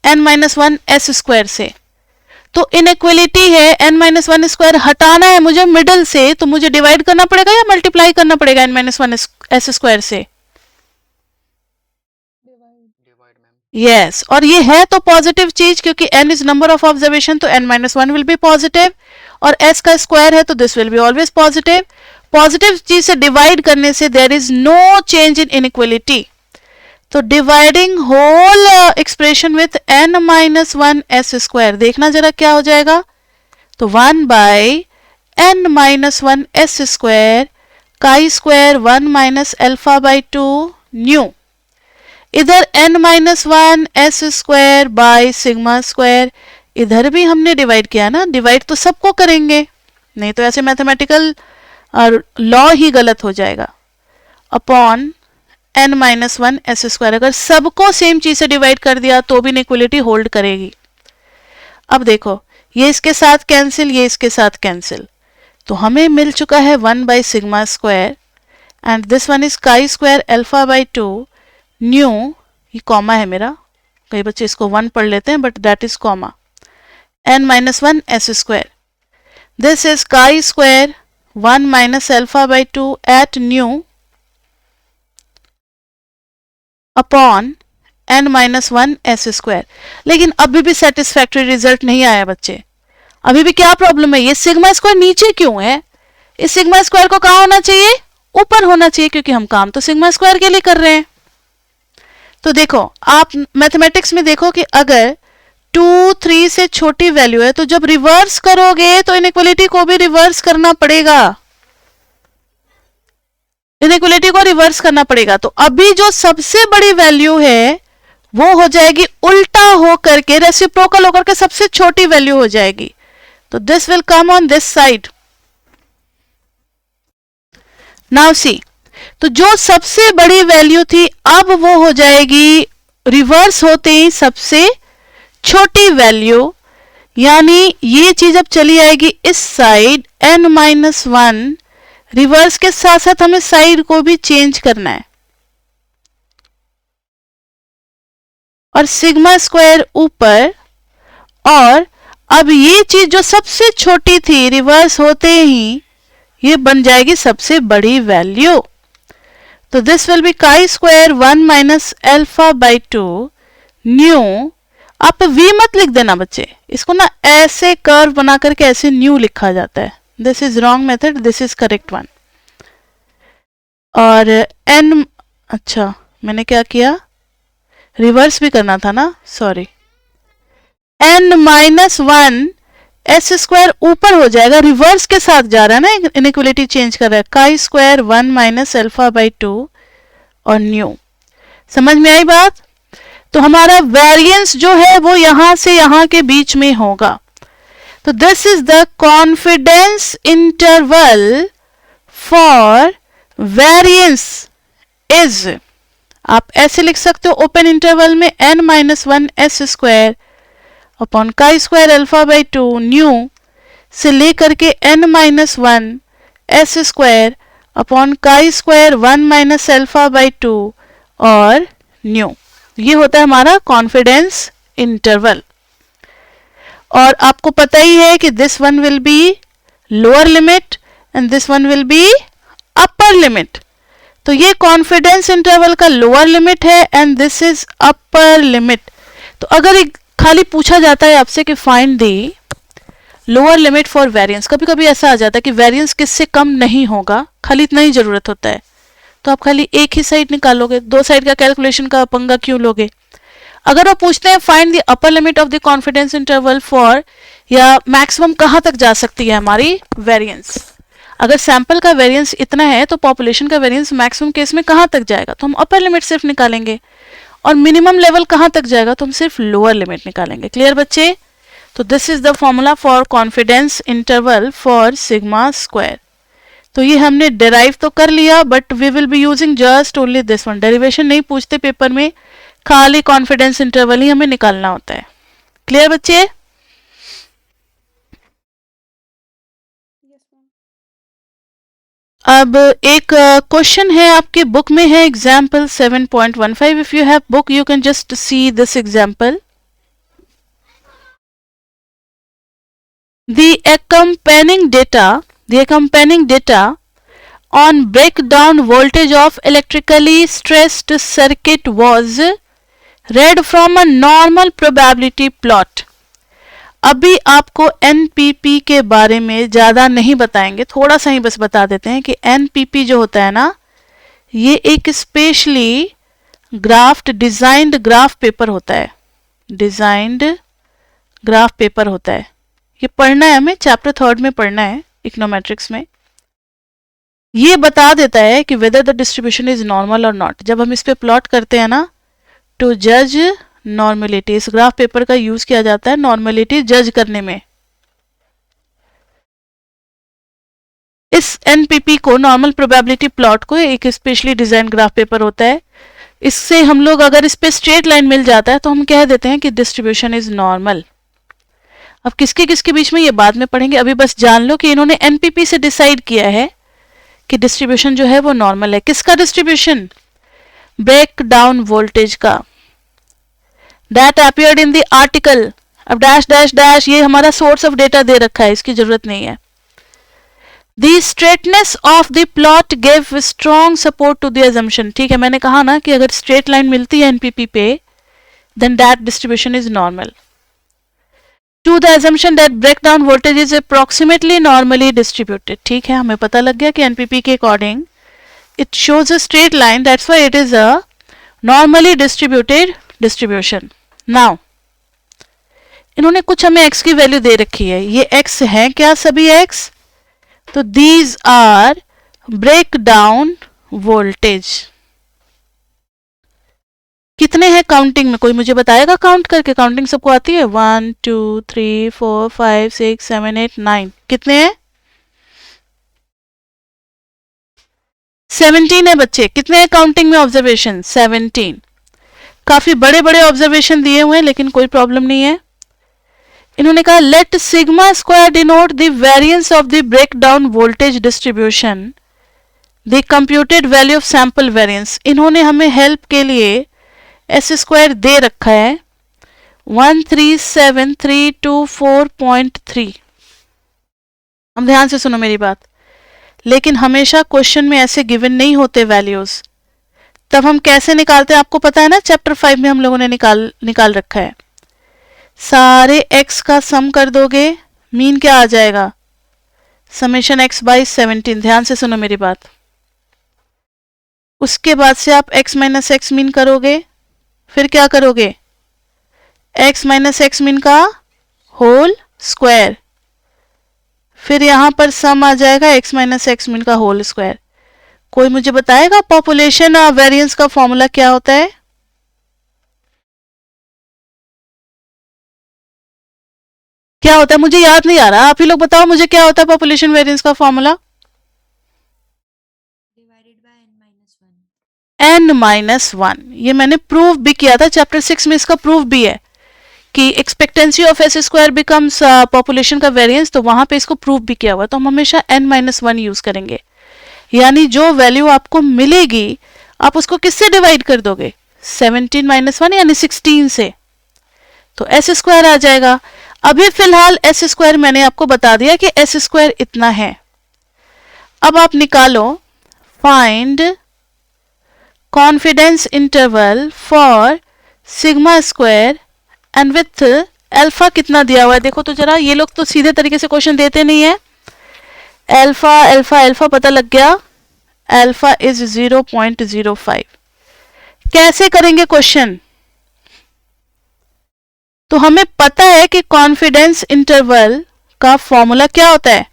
n-1 s स्क्वायर से। तो इनइक्वलिटी है, n-1 स्क्वायर हटाना है मुझे मिडल से, तो मुझे डिवाइड करना पड़ेगा या मल्टीप्लाई करना पड़ेगा n-1 s स्क्वायर से? यस, और ये है तो पॉजिटिव चीज, क्योंकि n is number of observation, तो n-1 विल बी पॉजिटिव, और s का स्क्वायर है तो this will be always positive. Positive चीज से डिवाइड करने से there is no change in inequality. तो dividing whole expression with n-1 s square, देखना जरा क्या हो जाएगा। तो 1 by n-1 s square chi square 1 minus alpha by 2 न्यू। इधर n-1 s square by sigma square, इधर भी हमने डिवाइड किया ना, डिवाइड तो सबको करेंगे, नहीं तो ऐसे मैथमेटिकल लॉ ही गलत हो जाएगा। अपॉन n-1 s स्क्वायर, अगर सबको सेम चीज से डिवाइड कर दिया तो भी इनइक्वलिटी होल्ड करेगी। अब देखो, ये इसके साथ कैंसिल, ये इसके साथ कैंसिल, तो हमें मिल चुका है 1 by sigma square and this one is chi square alpha by 2 nu, ये कॉमा है मेरा, कई बच्चे इसको 1 पढ़ लेते हैं but that is comma, n-1 s square, this is chi square 1 minus alpha by 2 at nu upon n-1 s square. लेकिन अभी भी सेटिस्फैक्टरी रिजल्ट नहीं आया बच्चे, अभी भी क्या प्रॉब्लम है, ये सिग्मा स्क्वायर नीचे क्यों है? इस सिग्मा स्क्वायर को कहां होना चाहिए? ऊपर होना चाहिए, क्योंकि हम काम तो सिग्मा स्क्वायर के लिए कर रहे हैं। तो देखो, आप मैथमेटिक्स में देखो कि अगर 2 3 से छोटी वैल्यू है तो जब रिवर्स करोगे तो इनइक्वलिटी को भी रिवर्स करना पड़ेगा, इनइक्वलिटी को रिवर्स करना पड़ेगा। तो अभी जो सबसे बड़ी वैल्यू है वो हो जाएगी उल्टा हो करके, रेसिप्रोकल होकर के सबसे छोटी वैल्यू हो जाएगी। तो this will come on this side. Now see, तो जो सबसे बड़ी वैल्यू थी अब वो हो जाएगी रिवर्स होते ही सबसे छोटी वैल्यू, यानी ये चीज अब चली आएगी इस साइड n-1, रिवर्स के साथ साथ हमें साइड को भी चेंज करना है, और सिग्मा स्क्वायर ऊपर, और अब ये चीज जो सबसे छोटी थी रिवर्स होते ही ये बन जाएगी सबसे बड़ी वैल्यू। तो दिस विल बी काई square 1 minus alpha by 2 new. आप v मत लिख देना बच्चे, इसको ना ऐसे कर्व बना करके ऐसे न्यू लिखा जाता है, this is wrong method, this is correct one. और n, अच्छा मैंने क्या किया, रिवर्स भी करना था ना, सॉरी, n-1 एस स्क्वायर ऊपर हो जाएगा, रिवर्स के साथ जा रहा है ना, इनइक्वलिटी चेंज कर रहा है, chi square 1 minus alpha by 2 और न्यू। समझ में आई बात? तो हमारा वेरिएंस जो है वो यहां से यहां के बीच में होगा। तो this is the confidence interval for variance is, आप ऐसे लिख सकते हो ओपन इंटरवल में n minus 1 S square upon काई स्क्वायर अल्फा बाई 2 न्यू से लेकर के n minus 1 S square upon काई स्क्वायर 1 माइनस अल्फा बाई 2 और न्यू। ये होता है हमारा कॉन्फिडेंस इंटरवल। और आपको पता ही है कि this one will be lower limit and this one will be upper limit. तो ये कॉन्फिडेंस इंटरवल का लोअर लिमिट है and this is upper limit. तो अगर एक खाली पूछा जाता है आपसे कि find the lower limit for variance, कभी कभी ऐसा आ जाता है कि वेरिएंस किससे कम नहीं होगा, खाली इतना ही जरूरत होता है, तो आप खाली एक ही साइड निकालोगे, दो साइड का कैलकुलेशन का पंगा क्यों लोगे। अगर वो पूछते हैं find the upper limit of the confidence interval for, या मैक्सिमम कहां तक जा सकती है हमारी वेरिएंस, अगर सैंपल का वेरिएंस इतना है तो पॉपुलेशन का वेरिएंस मैक्सिमम केस में कहां तक जाएगा, तो हम अपर लिमिट सिर्फ निकालेंगे, और मिनिमम लेवल कहां तक जाएगा तो हम सिर्फ लोअर लिमिट निकालेंगे। क्लियर बच्चे? तो this is the formula for confidence interval for sigma square. तो ये हमने डेराइव तो कर लिया, but we will be using just only this one. Derivation नहीं पूछते पेपर में, खाली कॉन्फिडेंस इंटरवल ही हमें निकालना होता है। क्लियर बच्चे? अब एक क्वेश्चन है आपकी बुक में है, example 7.15। If you have book you can just see this example. The accompanying data on breakdown voltage of electrically stressed circuit was read from a normal probability plot। अभी आपको NPP के बारे में ज़्यादा नहीं बताएंगे, थोड़ा सा ही बस बता देते हैं कि NPP जो होता है ना, ये एक स्पेशली डिजाइंड ग्राफ पेपर होता है, डिजाइंड ग्राफ पेपर होता है। ये पढ़ना है हमें, चैप्टर 3 में पढ़ना है इकोनोमेट्रिक्स में। ये बता देता है कि whether the distribution is normal और नॉट। जब हम इस पे प्लॉट करते हैं ना, टू जज नॉर्मेलिटी, इस ग्राफ पेपर का यूज किया जाता है नॉर्मेलिटी जज करने में। इस एनपीपी को, नॉर्मल प्रोबेबिलिटी प्लॉट को, एक स्पेशली डिजाइन ग्राफ पेपर होता है। इससे हम लोग अगर इस पे स्ट्रेट लाइन मिल जाता है तो हम कह देते हैं कि डिस्ट्रीब्यूशन इज नॉर्मल। अब किसके किसके बीच में ये बाद में पढ़ेंगे, अभी बस जान लो कि इन्होंने एनपीपी से डिसाइड किया है कि डिस्ट्रीब्यूशन जो है वो नॉर्मल है। किसका डिस्ट्रीब्यूशन? ब्रेक डाउन वोल्टेज का। That appeared in the article. अब डैश डैश डैश, ये हमारा सोर्स ऑफ डेटा दे रखा है, इसकी जरूरत नहीं है। The straightness of the plot give strong support to the assumption. ठीक है, मैंने कहा ना कि अगर स्ट्रेट लाइन मिलती है एनपीपी पे, then that distribution is normal. To the assumption that breakdown voltage is approximately normally distributed। ठीक है, हमें पता लग गया कि NPP के according it shows a straight line, that's why it is a normally distributed distribution। Now इन्होंने कुछ हमें x की वैल्यू दे रखी है, ये x है क्या? सभी x। तो these are breakdown voltage। कितने हैं काउंटिंग में, कोई मुझे बताएगा काउंट करके? काउंटिंग सबको आती है? 1 2 3 4 5 6 7 8 9। कितने हैं? 17 है बच्चे। कितने हैं काउंटिंग में ऑब्जर्वेशन? 17। काफी बड़े बड़े ऑब्जर्वेशन दिए हुए हैं, लेकिन कोई प्रॉब्लम नहीं है। इन्होंने कहा let sigma square denote the variance of the breakdown voltage distribution, the computed value of sample variance. इन्होंने हमें हेल्प के लिए एस स्क्वायर दे रखा है 137,324.3। अब ध्यान से सुनो मेरी बात, लेकिन हमेशा क्वेश्चन में ऐसे गिवन नहीं होते वैल्यूज। तब हम कैसे निकालते हैं आपको पता है ना, चैप्टर 5 में हम लोगों ने निकाल रखा है। सारे x का सम कर दोगे, मीन क्या आ जाएगा? Summation x by 17। ध्यान से सुनो मेरी बात। उसके बाद से आप x माइनस एक्स मीन करोगे, फिर क्या करोगे? x माइनस एक्स मीन का होल स्क्वायर, फिर यहाँ पर सम आ जाएगा x माइनस एक्स मीन का होल स्क्वायर। कोई मुझे बताएगा पॉपुलेशन वेरिएंस का फॉर्मूला क्या होता है? क्या होता है? मुझे याद नहीं आ रहा, आप ही लोग बताओ मुझे क्या होता है पॉपुलेशन वेरिएंस का फॉर्मूला? n-1। ये मैंने प्रूव भी किया था चैप्टर 6 में, इसका प्रूफ भी है कि expectancy of S square becomes population का वेरिएंस, तो वहां पे इसको प्रूव भी किया हुआ है। तो हम हमेशा n-1 यूज करेंगे, यानी जो वैल्यू आपको मिलेगी आप उसको किससे डिवाइड कर दोगे? 17-1 यानी 16 से, तो एस स्क्वायर आ जाएगा। अभी फिलहाल एस स्क्वायर मैंने आपको बता दिया कि एस स्क्वायर इतना है। अब आप निकालो find confidence interval for sigma square and with alpha कितना दिया हुआ है देखो तो जरा। ये लोग तो सीधे तरीके से क्वेश्चन देते नहीं है। अल्फा अल्फा अल्फा पता लग गया, अल्फा इज 0.05। कैसे करेंगे क्वेश्चन? तो हमें पता है कि कॉन्फिडेंस इंटरवल का फॉर्मूला क्या होता है।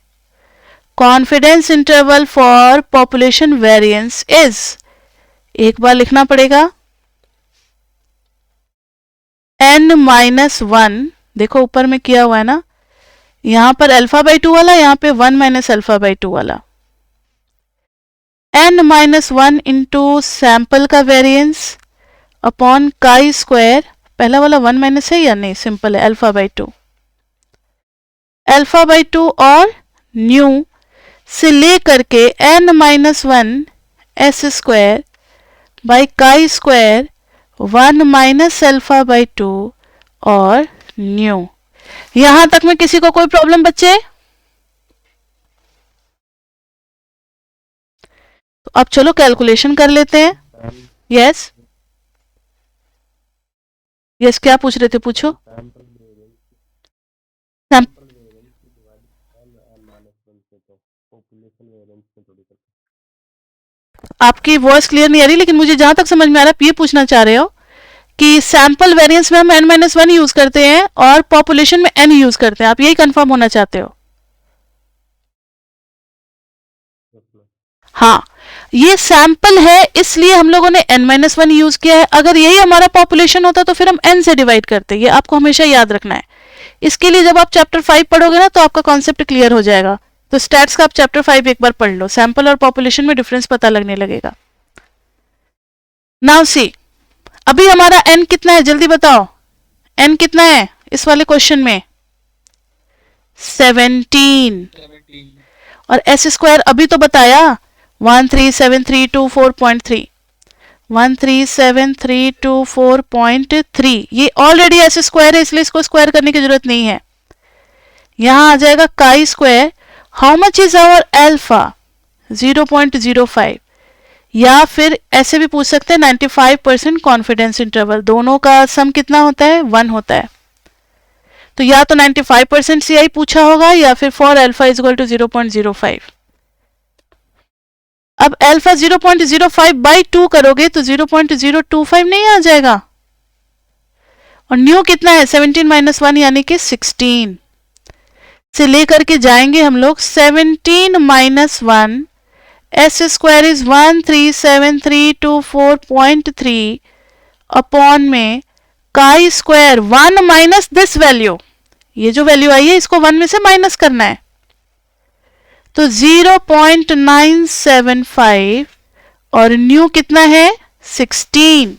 Confidence interval for population variance is, एक बार लिखना पड़ेगा, n-1, देखो ऊपर में किया हुआ है ना, यहां पर अल्फा बाई 2 वाला, यहां पे 1 माइनस अल्फा बाई 2 वाला, n-1 इंटू सैंपल का वेरिएंस अपॉन काई स्क्वायर, पहला वाला 1 माइनस है या नहीं, सिंपल है, अल्फा बाई 2, अल्फा बाई 2 और न्यू से लेकर के n-1 एस स्क्वायर बाई काई स्क्वायर 1 माइनस अल्फा बाई 2 और न्यू। यहां तक में किसी को कोई प्रॉब्लम बच्चे? तो अब चलो कैलकुलेशन कर लेते हैं। यस यस, क्या पूछ रहे थे, पूछो। आपकी वॉइस क्लियर नहीं आ रही, लेकिन मुझे जहां तक समझ में आ रहा है आप ये पूछना चाह रहे हो कि सैंपल वेरिएंस में हम n-1 यूज करते हैं और पॉपुलेशन में n यूज करते हैं, आप यही कंफर्म होना चाहते हो? हाँ, ये सैंपल है इसलिए हम लोगों ने n-1 यूज किया है। अगर यही हमारा पॉपुलेशन होता तो फिर हम n से डिवाइड करते। ये आपको हमेशा याद रखना है। इसके लिए जब आप चैप्टर 5 पढ़ोगे ना तो आपका कॉन्सेप्ट क्लियर हो जाएगा। तो स्टैट्स का आप चैप्टर 5 एक बार पढ़ लो, सैंपल और पॉपुलेशन में डिफरेंस पता लगने लगेगा। नाउ सी, अभी हमारा n कितना है जल्दी बताओ, n कितना है इस वाले क्वेश्चन में? 17। और एस स्क्वायर अभी तो बताया 137,324.3, 137,324.3, ये ऑलरेडी एस स्क्वायर है इसलिए इसको स्क्वायर करने की जरूरत नहीं है। यहां आ जाएगा chi square, how much is our alpha? 0.05, या फिर ऐसे भी पूछ सकते हैं 95% कॉन्फिडेंस इंटरवल, दोनों का सम कितना होता है? 1 होता है। तो या तो 95% CI पूछा होगा या फिर for alpha is equal to 0.05। अब अल्फा 0.05 बाई 2 करोगे तो 0.025 नहीं आ जाएगा? और न्यू कितना है? 17-1 यानी कि 16 से लेकर के जाएंगे हम लोग 17-1, एस स्क्वायर इज 137,324.3 अपॉन में काई स्क्वायर 1 माइनस दिस वैल्यू, ये जो वैल्यू आई है इसको 1 में से माइनस करना है, तो 0.975 और न्यू कितना है? 16।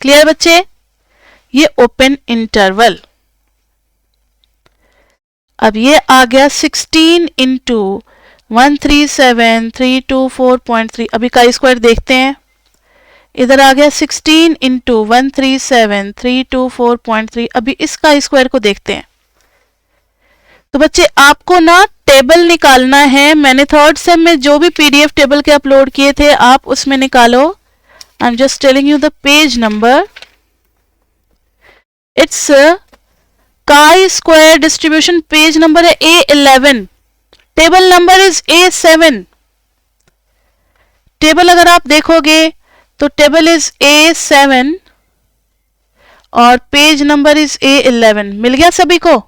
क्लियर बच्चे? ये ओपन इंटरवल। अब ये आ गया 16 इंटू 137,324.3, अभी काई स्क्वायर देखते हैं, इधर आ गया 16 इंटू 137,324.3, अभी इस काई स्क्वायर को देखते हैं। तो बच्चे आपको ना टेबल निकालना है, मैंने थर्ड सेम में जो भी PDF टेबल के अपलोड किए थे आप उसमें निकालो। I am just telling you the page number, it's काई स्क्वायर डिस्ट्रीब्यूशन, पेज नंबर है A11, table number is A7। Table अगर आप देखोगे तो टेबल इज A7 और पेज नंबर इज A11। मिल गया सभी को?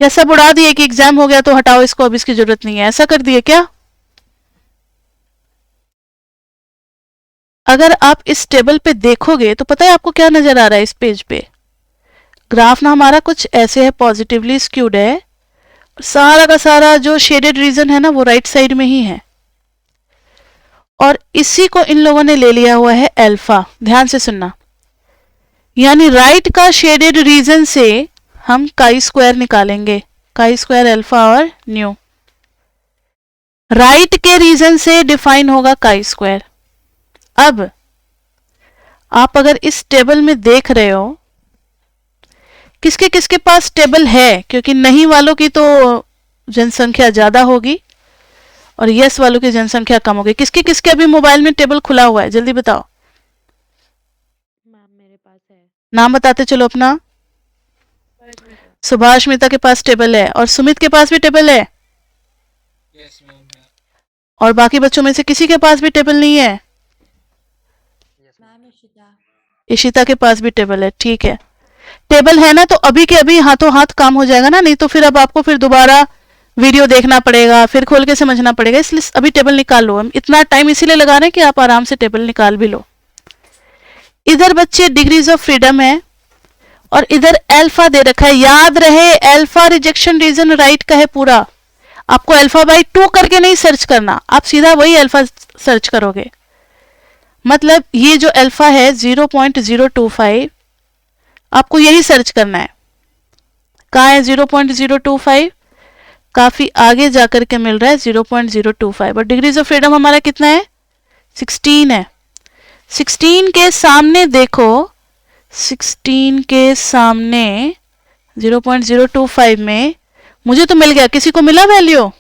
या सब उड़ा दिए कि एग्जाम हो गया तो हटाओ इसको, अब इसकी जरूरत नहीं है, ऐसा कर दिए क्या? अगर आप इस टेबल पे देखोगे तो पता है आपको क्या नजर आ रहा है इस पेज पे? ग्राफ ना हमारा कुछ ऐसे है, पॉजिटिवली स्क्यूड है, सारा का सारा जो शेडेड रीजन है ना वो राइट साइड में ही है, और इसी को इन लोगों ने ले लिया हुआ है अल्फा। ध्यान से सुनना, यानी राइट का शेडेड रीजन से हम काई स्क्वायर निकालेंगे, काई स्क्वायर अल्फा और न्यू। राइट के रीजन से डिफाइन होगा काई स्क्वायर। अब आप अगर इस टेबल में देख रहे हो, किसके किसके पास टेबल है, क्योंकि नहीं वालों की तो जनसंख्या ज्यादा होगी और यस वालों की जनसंख्या कम होगी। किसके किसके अभी मोबाइल में टेबल खुला हुआ है, जल्दी बताओ। मैम मेरे पास है। नाम बताते चलो अपना। सुभाष मिता के पास टेबल है, और सुमित के पास भी टेबल है, यस मैम है। और बाकी बच्चों में से किसी के पास भी टेबल नहीं है? मैम इशिता। इशिता के पास भी टेबल है, ठीक है। टेबल है ना, तो अभी के अभी हाथों हाथ काम हो जाएगा ना, नहीं तो फिर अब आपको फिर दोबारा वीडियो देखना पड़ेगा, फिर खोल के समझना पड़ेगा, इसलिए अभी टेबल निकाल लो। हम इतना टाइम इसीलिए लगा रहे हैं कि आप आराम से टेबल निकाल भी लो। इधर बच्चे डिग्रीज ऑफ फ्रीडम है और इधर अल्फा दे रखा है। याद रहे अल्फा रिजेक्शन रीजन राइट का है पूरा, आपको अल्फा बाई 2 करके नहीं सर्च करना, आप सीधा वही अल्फा सर्च करोगे। मतलब ये जो अल्फा है 0.025, आपको यही सर्च करना है। कहाँ है 0.025? काफी आगे जाकर के मिल रहा है 0.025, और डिग्रीज ऑफ फ्रीडम हमारा कितना है? 16 है। 16 के सामने देखो, 16 के सामने 0.025 में मुझे तो मिल गया, किसी को मिला value?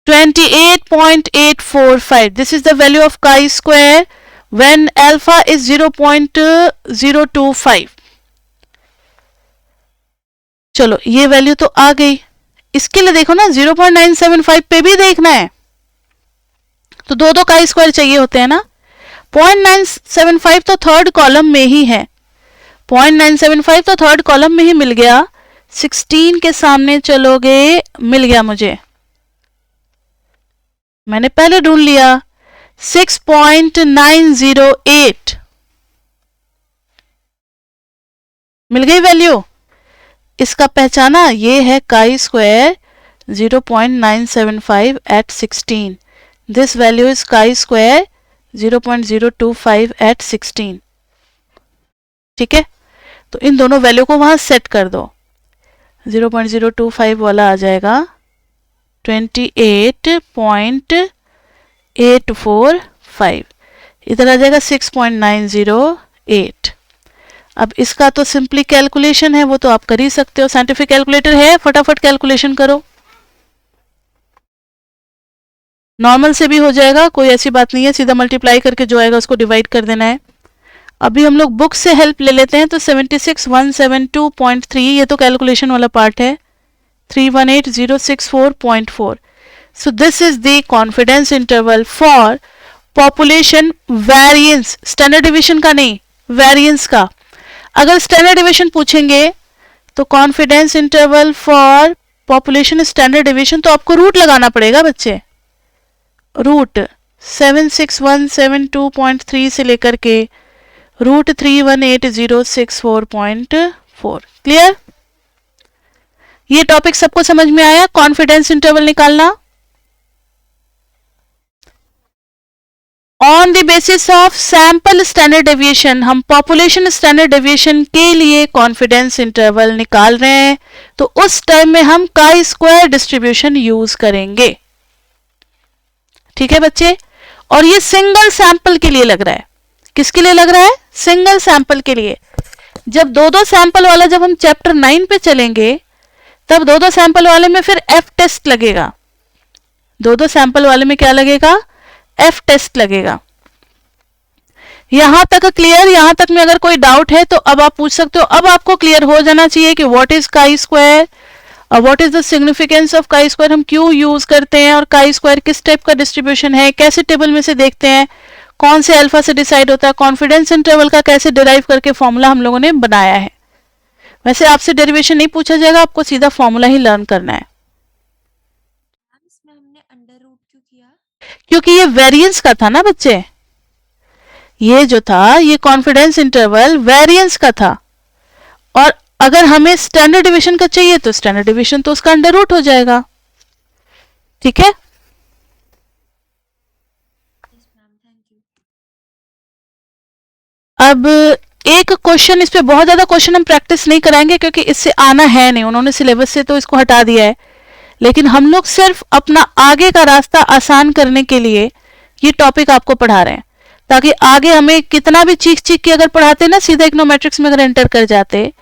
$28.845. This is the value of chi-square when alpha is 0.025. चलो ये वैल्यू तो आ गई। इसके लिए देखो ना 0.975 पे भी देखना है, तो दो दो chi स्क्वायर चाहिए होते हैं ना। 0.975 तो थर्ड कॉलम में ही है, 0.975 तो थर्ड कॉलम में ही मिल गया। 16 के सामने चलोगे, मिल गया मुझे, मैंने पहले ढूंढ लिया 6.908 मिल गई वैल्यू। इसका पहचाना, ये है chi square 0.975 at 16। This value is chi square 0.025 at 16। ठीक है, तो इन दोनों वैल्यू को वहां सेट कर दो। 0.025 वाला आ जाएगा 28.845, इधर आ जाएगा 6.908। अब इसका तो सिंपली कैलकुलेशन है, वो तो आप कर ही सकते हो, साइंटिफिक कैलकुलेटर है, फटाफट कैलकुलेशन करो। नॉर्मल से भी हो जाएगा, कोई ऐसी बात नहीं है, सीधा मल्टीप्लाई करके जो आएगा उसको डिवाइड कर देना है। अभी हम लोग बुक से हेल्प ले लेते हैं, तो 76172.3, ये तो कैलकुलेशन वाला पार्ट है, 318064.4। So this is the confidence interval for population variance, standard deviation का नहीं, variance का। अगर standard deviation पूछेंगे तो confidence interval for population standard deviation तो आपको रूट लगाना पड़ेगा बच्चे। रूट 76172.3 से लेकर के रूट 318064.4। क्लियर? ये टॉपिक सबको समझ में आया? कॉन्फिडेंस इंटरवल निकालना on the basis of sample standard deviation. हम पॉपुलेशन स्टैंडर्ड डेविएशन के लिए कॉन्फिडेंस इंटरवल निकाल रहे हैं, तो उस टाइम में हम काई स्क्वायर डिस्ट्रीब्यूशन यूज करेंगे। ठीक है बच्चे, और ये सिंगल सैंपल के लिए लग रहा है। किसके लिए लग रहा है? सिंगल सैंपल के लिए। जब दो दो सैंपल वाला, जब हम चैप्टर 9 पे चलेंगे, तब दो दो सैंपल वाले में फिर एफ टेस्ट लगेगा। दो दो सैंपल वाले में क्या लगेगा? एफ टेस्ट लगेगा। यहां तक क्लियर? यहां तक में अगर कोई डाउट है तो अब आप पूछ सकते हो। अब आपको क्लियर हो जाना चाहिए कि व्हाट इज काई स्क्वायर और what is the significance of chi square, हम क्यों यूज करते हैं और काई स्क्वायर किस टाइप का डिस्ट्रीब्यूशन है, कैसे टेबल में से देखते हैं, कौन से अल्फा से डिसाइड होता है, कॉन्फिडेंस इंटरवल का कैसे डिराइव करके फॉर्मूला हम लोगों ने बनाया है। वैसे आपसे डेरिवेशन नहीं पूछा जाएगा, आपको सीधा फॉर्मूला ही लर्न करना है। इसमें हमने अंडर रूट क्यों किया? क्योंकि ये वेरिएंस का था ना बच्चे, ये जो था ये कॉन्फिडेंस इंटरवल वेरिएंस का था, और अगर हमें स्टैंडर्ड डिवीजन का चाहिए तो स्टैंडर्ड डिवीजन तो उसका अंडर रूट हो जाएगा। ठीक है, यस मैम, थैंक यू। अब एक क्वेश्चन, इस पे बहुत ज्यादा क्वेश्चन हम प्रैक्टिस नहीं कराएंगे क्योंकि इससे आना है नहीं, उन्होंने सिलेबस से तो इसको हटा दिया है, लेकिन हम लोग सिर्फ अपना आगे का रास्ता आसान करने के लिए ये टॉपिक आपको पढ़ा रहे हैं, ताकि आगे हमें कितना भी चीख चीख के अगर पढ़ाते ना, सीधा इकोनोमेट्रिक्स में अगर एंटर कर जाते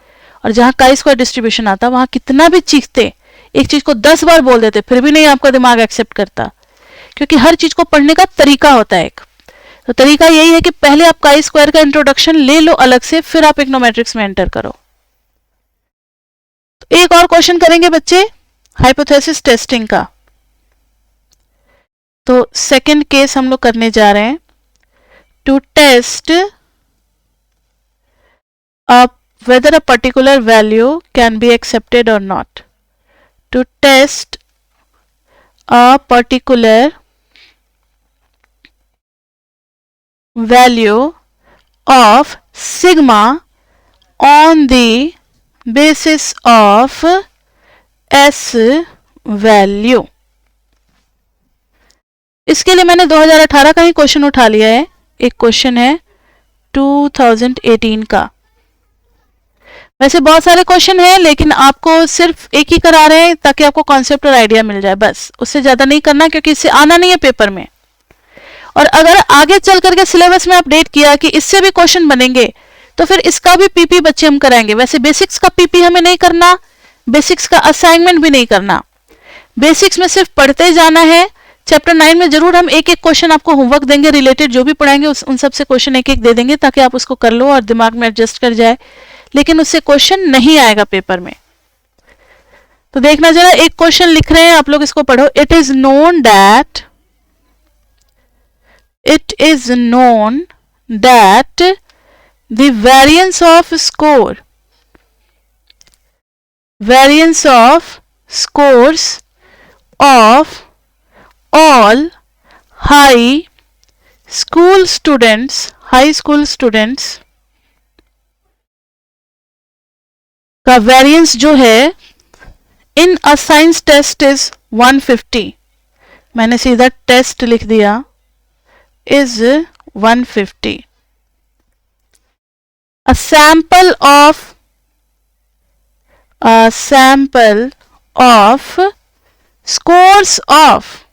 और जहां काई स्क्वायर डिस्ट्रीब्यूशन आता वहां कितना भी चीखते, एक चीज को 10 बार बोल देते, फिर भी नहीं आपका दिमाग एक्सेप्ट करता, क्योंकि हर चीज को पढ़ने का तरीका होता है एक। तो तरीका यही है कि पहले आप काई स्क्वायर का इंट्रोडक्शन ले लो अलग से, फिर आप इकोनोमेट्रिक्स में एंटर करो। तो एक और क्वेश्चन करेंगे बच्चे हाइपोथेसिस टेस्टिंग का। तो सेकंड केस हम लोग करने जा रहे हैं, to test whether a particular value can be accepted or not. To test a particular value of sigma on the basis of S value. इसके लिए मैंने 2018 का ही क्वेश्चन उठा लिया है, एक क्वेश्चन है 2018 का। वैसे बहुत सारे क्वेश्चन हैं, लेकिन आपको सिर्फ एक ही करा रहे हैं ताकि आपको कॉन्सेप्ट और आइडिया मिल जाए, बस उससे ज्यादा नहीं करना, क्योंकि इससे आना नहीं है पेपर में। और अगर आगे चल करके सिलेबस में अपडेट किया कि इससे भी क्वेश्चन बनेंगे, तो फिर इसका भी पीपी बच्चे हम कराएंगे। वैसे बेसिक्स का पीपी हमें नहीं करना, बेसिक्स का असाइनमेंट भी नहीं करना, बेसिक्स में सिर्फ पढ़ते जाना है। चैप्टर 9 में जरूर हम एक एक क्वेश्चन आपको होमवर्क देंगे, रिलेटेड जो भी पढ़ाएंगे उन सब से क्वेश्चन एक एक दे देंगे ताकि आप उसको कर लो और दिमाग में एडजस्ट कर जाए, लेकिन उससे क्वेश्चन नहीं आएगा पेपर में। तो देखना जरा, एक क्वेश्चन लिख रहे हैं आप लोग, इसको पढ़ो। It is known that the variance of scores of all high school students का वेरिएंस जो है इन अ साइंस टेस्ट इज 150। मैंने सीधा टेस्ट लिख दिया, is 150। a sample of scores of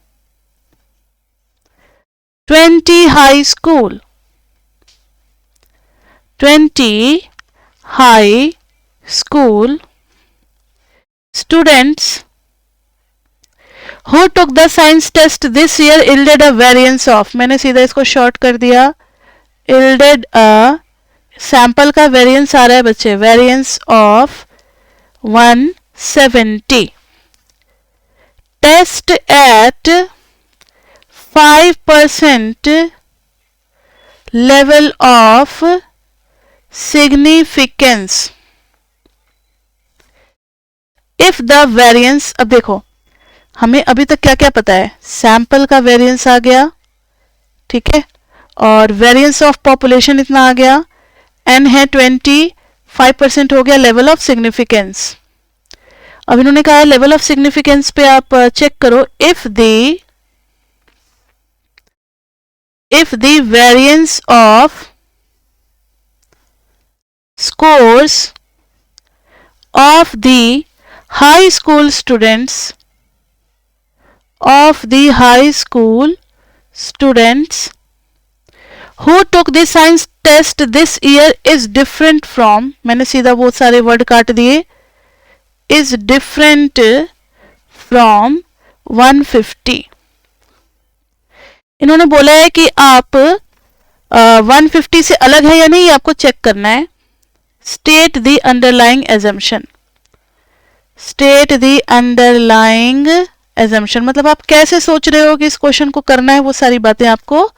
20 high school students who took the science test this year yielded a variance of, मैंने सीधा इसको शॉर्ट कर दिया, yielded a, सैंपल का वेरिएंस आ रहा है बच्चे, variance of 170। Test at 5% level of significance if the variance, अब देखो हमें अभी तक क्या क्या पता है, सैंपल का वेरिएंस आ गया, ठीक है, और वेरिएंस ऑफ पॉपुलेशन इतना आ गया, n है 20, 5% हो गया लेवल ऑफ सिग्निफिकेंस। अब इन्होंने कहा लेवल ऑफ सिग्निफिकेंस पे आप चेक करो, if the variance of scores of the high school students who took the science test this year is different from, मैंने सीधा बहुत सारे वर्ड काट दिए, is different from 150। इन्होंने बोला है कि आप 150 से अलग है या नहीं, आपको चेक करना है। स्टेट द अंडरलाइंग एजम्पशन, मतलब आप कैसे सोच रहे हो कि इस क्वेश्चन को करना है, वो सारी बातें आपको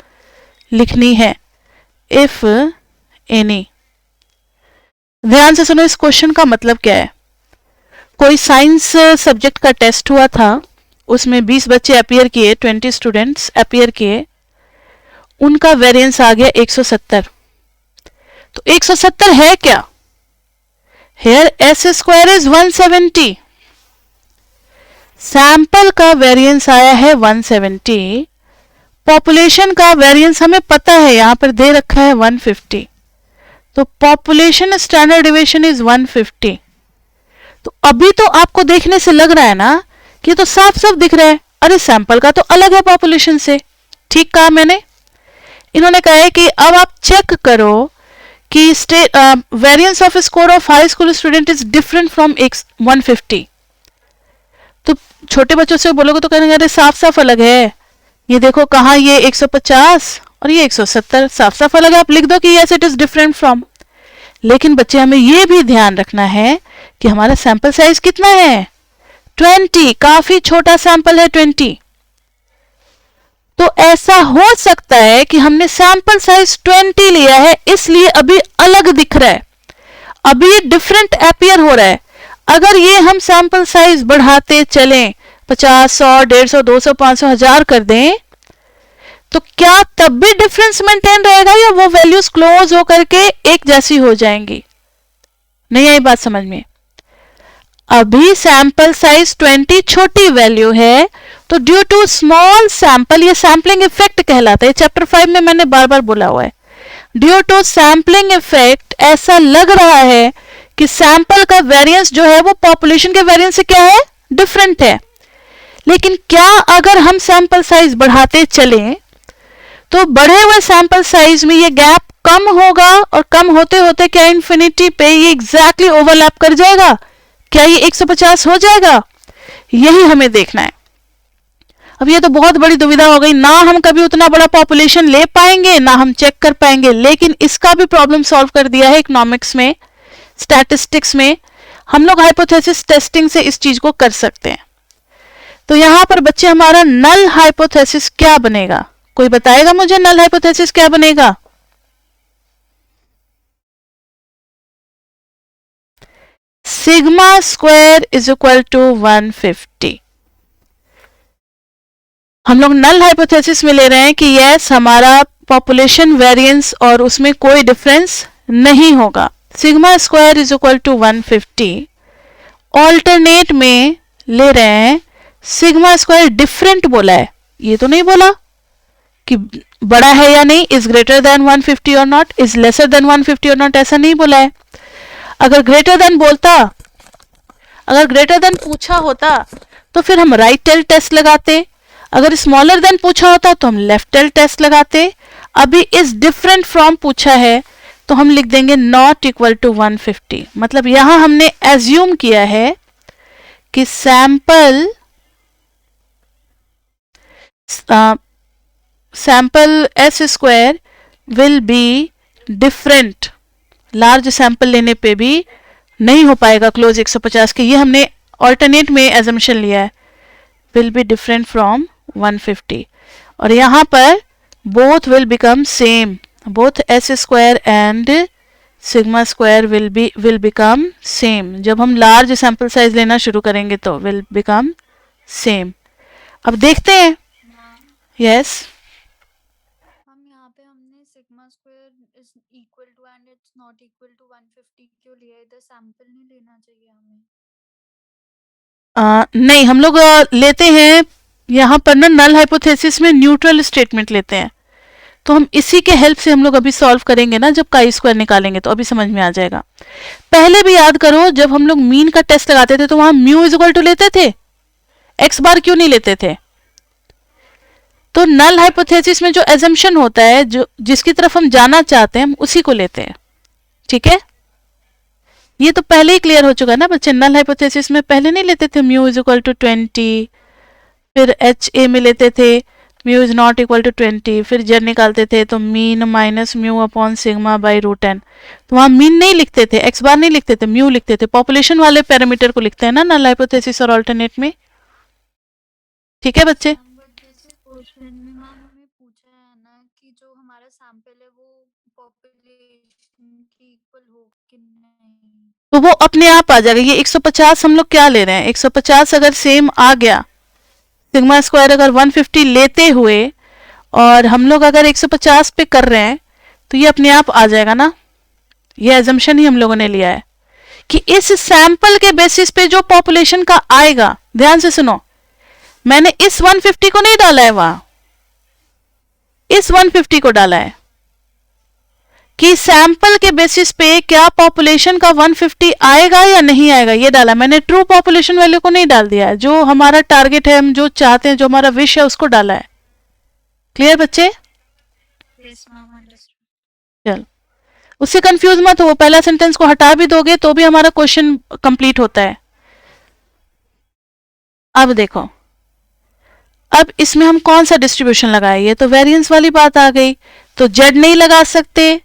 लिखनी है, इफ एनी। ध्यान से सुनो, इस क्वेश्चन का मतलब क्या है। कोई साइंस सब्जेक्ट का टेस्ट हुआ था, उसमें 20 बच्चे अपीयर किए, 20 स्टूडेंट्स अपीयर किए, उनका वेरिएंस आ गया 170। तो 170 है क्या? Here s square is 170, sample का वेरिएंस आया है 170, पॉपुलेशन का वेरिएंस हमें पता है, यहां पर दे रखा है 150, तो पॉपुलेशन स्टैंडर्ड डिविएशन इज 150। तो अभी तो आपको देखने से लग रहा है ना कि तो साफ साफ दिख रहा है, अरे सैंपल का तो अलग है पॉपुलेशन से। ठीक कहा मैंने। इन्होंने कहा है कि अब आप चेक करो कि variance off score of high school student is different from 150। तो छोटे बच्चों से बोलोगे तो कहेंगे अरे साफ साफ अलग है, ये देखो कहाँ ये 150 और ये 170 साफ साफ अलग है, आप लिख दो कि yes it is different from. लेकिन बच्चे हमें ये भी ध्यान रखना है कि हमारा सैंपल साइज कितना है, 20, काफी छोटा सैंपल है 20। तो ऐसा हो सकता है कि हमने सैंपल साइज 20 लिया है, इसलिए अभी अलग दिख रहा है, अभी डिफरेंट अपीयर हो रहा है। अगर ये हम सैंपल साइज बढ़ाते चलें, 50, 100, 150, 200, 500, 1000 कर दें, तो क्या तब भी डिफरेंस मेंटेन रहेगा या वो वैल्यूज क्लोज होकर के एक जैसी हो जाएंगी? नहीं आई बात समझ में? अभी सैंपल साइज 20 छोटी वैल्यू है, तो ड्यू टू स्मॉल सैंपल, ये सैंपलिंग इफेक्ट कहलाता है, चैप्टर 5 में मैंने बार बार बोला हुआ है। ड्यू टू सैंपलिंग इफेक्ट ऐसा लग रहा है कि सैंपल का वेरिएंस जो है वो पॉपुलेशन के वेरिएंस से क्या है, डिफरेंट है। लेकिन क्या अगर हम सैंपल साइज बढ़ाते चलें तो बढ़े हुए सैंपल साइज में ये गैप कम होगा, और कम होते होते क्या इंफिनिटी पे ये एग्जैक्टली ओवरलैप कर जाएगा? क्या ये 150 हो जाएगा? यही हमें देखना है। अब ये तो बहुत बड़ी दुविधा हो गई, ना हम कभी उतना बड़ा पॉपुलेशन ले पाएंगे ना हम चेक कर पाएंगे, लेकिन इसका भी प्रॉब्लम सॉल्व कर दिया है इकोनॉमिक्स में, स्टैटिस्टिक्स में। हम लोग हाइपोथेसिस टेस्टिंग से इस चीज को कर सकते हैं। तो यहां पर बच्चे हमारा नल हाइपोथेसिस क्या बनेगा? कोई बताएगा मुझे नल हाइपोथेसिस क्या बनेगा? Sigma square is equal to 150। हम लोग नल हाइपोथेसिस में ले रहे हैं कि यस हमारा पॉपुलेशन वेरिएंस और उसमें कोई डिफरेंस नहीं होगा, sigma square is equal to 150। Alternate में ले रहे हैं सिग्मा स्क्वायर डिफरेंट बोला है, ये तो नहीं बोला कि बड़ा है या नहीं, इज ग्रेटर देन 150 और नॉट, इज लेसर देन 150 और नॉट, ऐसा नहीं बोला है। अगर ग्रेटर देन बोलता, अगर ग्रेटर देन पूछा होता तो फिर हम राइट टेल टेस्ट लगाते, अगर स्मॉलर देन पूछा होता तो हम लेफ्ट टेल टेस्ट लगाते। अभी इज डिफरेंट फ्रॉम पूछा है तो हम लिख देंगे नॉट इक्वल टू 150। मतलब यहां हमने एज्यूम किया है कि sample S square will be different, large sample लेने पे भी नहीं हो पाएगा क्लोज 150 के, ये हमने ऑल्टरनेट में एजम्पशन लिया है, विल बी डिफरेंट फ्रॉम 150। और यहां पर both will become same, both S square and sigma square will become same. जब हम लार्ज सैंपल साइज लेना शुरू करेंगे तो विल बिकम सेम। अब देखते हैं। यस हम यहाँ पे हमने sigma square is equal to and it's not equal to 150 क्यों लिया? इधर सैंपल नहीं लेना चाहिए हमें? नहीं, हम लोग लेते हैं यहाँ पर ना नल हाइपोथेसिस में न्यूट्रल स्टेटमेंट लेते हैं, तो हम इसी के हेल्प से हम लोग अभी सॉल्व करेंगे ना, जब काई स्क्वायर निकालेंगे तो अभी समझ में आ जाएगा। पहले भी याद करो जब हम लोग मीन का टेस्ट लगाते थे तो वहां म्यू इज इक्वल टू लेते थे, एक्स बार क्यों नहीं लेते थे? तो नल हाइपोथेसिस में जो एजम्पशन होता है, जो जिसकी तरफ हम जाना चाहते हैं हम उसी को लेते हैं। ठीक है, ये तो पहले ही क्लियर हो चुका है ना बच्चे। नल हाइपोथेसिस में पहले नहीं लेते थे म्यू इज इक्वल टू 20, फिर एच ए में लेते थे mu is not equal to 20, फिर जब निकालते थे तो mean minus mu upon sigma by root n. तो वहां मीन नहीं लिखते थे, एक्स बार नहीं लिखते थे, म्यू लिखते थे। पॉपुलेशन वाले पैरामीटर को लिखते हैं ना नल हाइपोथेसिस और अल्टरनेट में। ठीक है बच्चे? बट जैसे क्वेश्चन में मैम हमें पूछा है ना कि जो हमारा कि नहीं? तो वो अपने आप आ जाएगा। ये 150 हम लोग क्या ले रहे हैं, 150 अगर सेम आ गया, सिग्मा स्क्वायर अगर 150 लेते हुए और हम लोग अगर 150 पे कर रहे हैं तो ये अपने आप आ जाएगा ना। ये एजम्पशन ही हम लोगों ने लिया है कि इस सैंपल के बेसिस पे जो पॉपुलेशन का आएगा, ध्यान से सुनो, मैंने इस 150 को नहीं डाला है वहां, इस 150 को डाला है कि सैंपल के बेसिस पे क्या पॉपुलेशन का 150 आएगा या नहीं आएगा, ये डाला। मैंने ट्रू पॉपुलेशन वैल्यू को नहीं डाल दिया है, जो हमारा टारगेट है, हम जो चाहते हैं, जो हमारा विश है, उसको डाला है। क्लियर बच्चे? Yes ma'am, understood. चल, उससे कंफ्यूज मत हो, पहला सेंटेंस को हटा भी दोगे तो भी हमारा क्वेश्चन कंप्लीट होता है। अब देखो, अब इसमें हम कौन सा डिस्ट्रीब्यूशन लगाए, ये तो वेरिएंस वाली बात आ गई, तो जेड नहीं लगा सकते,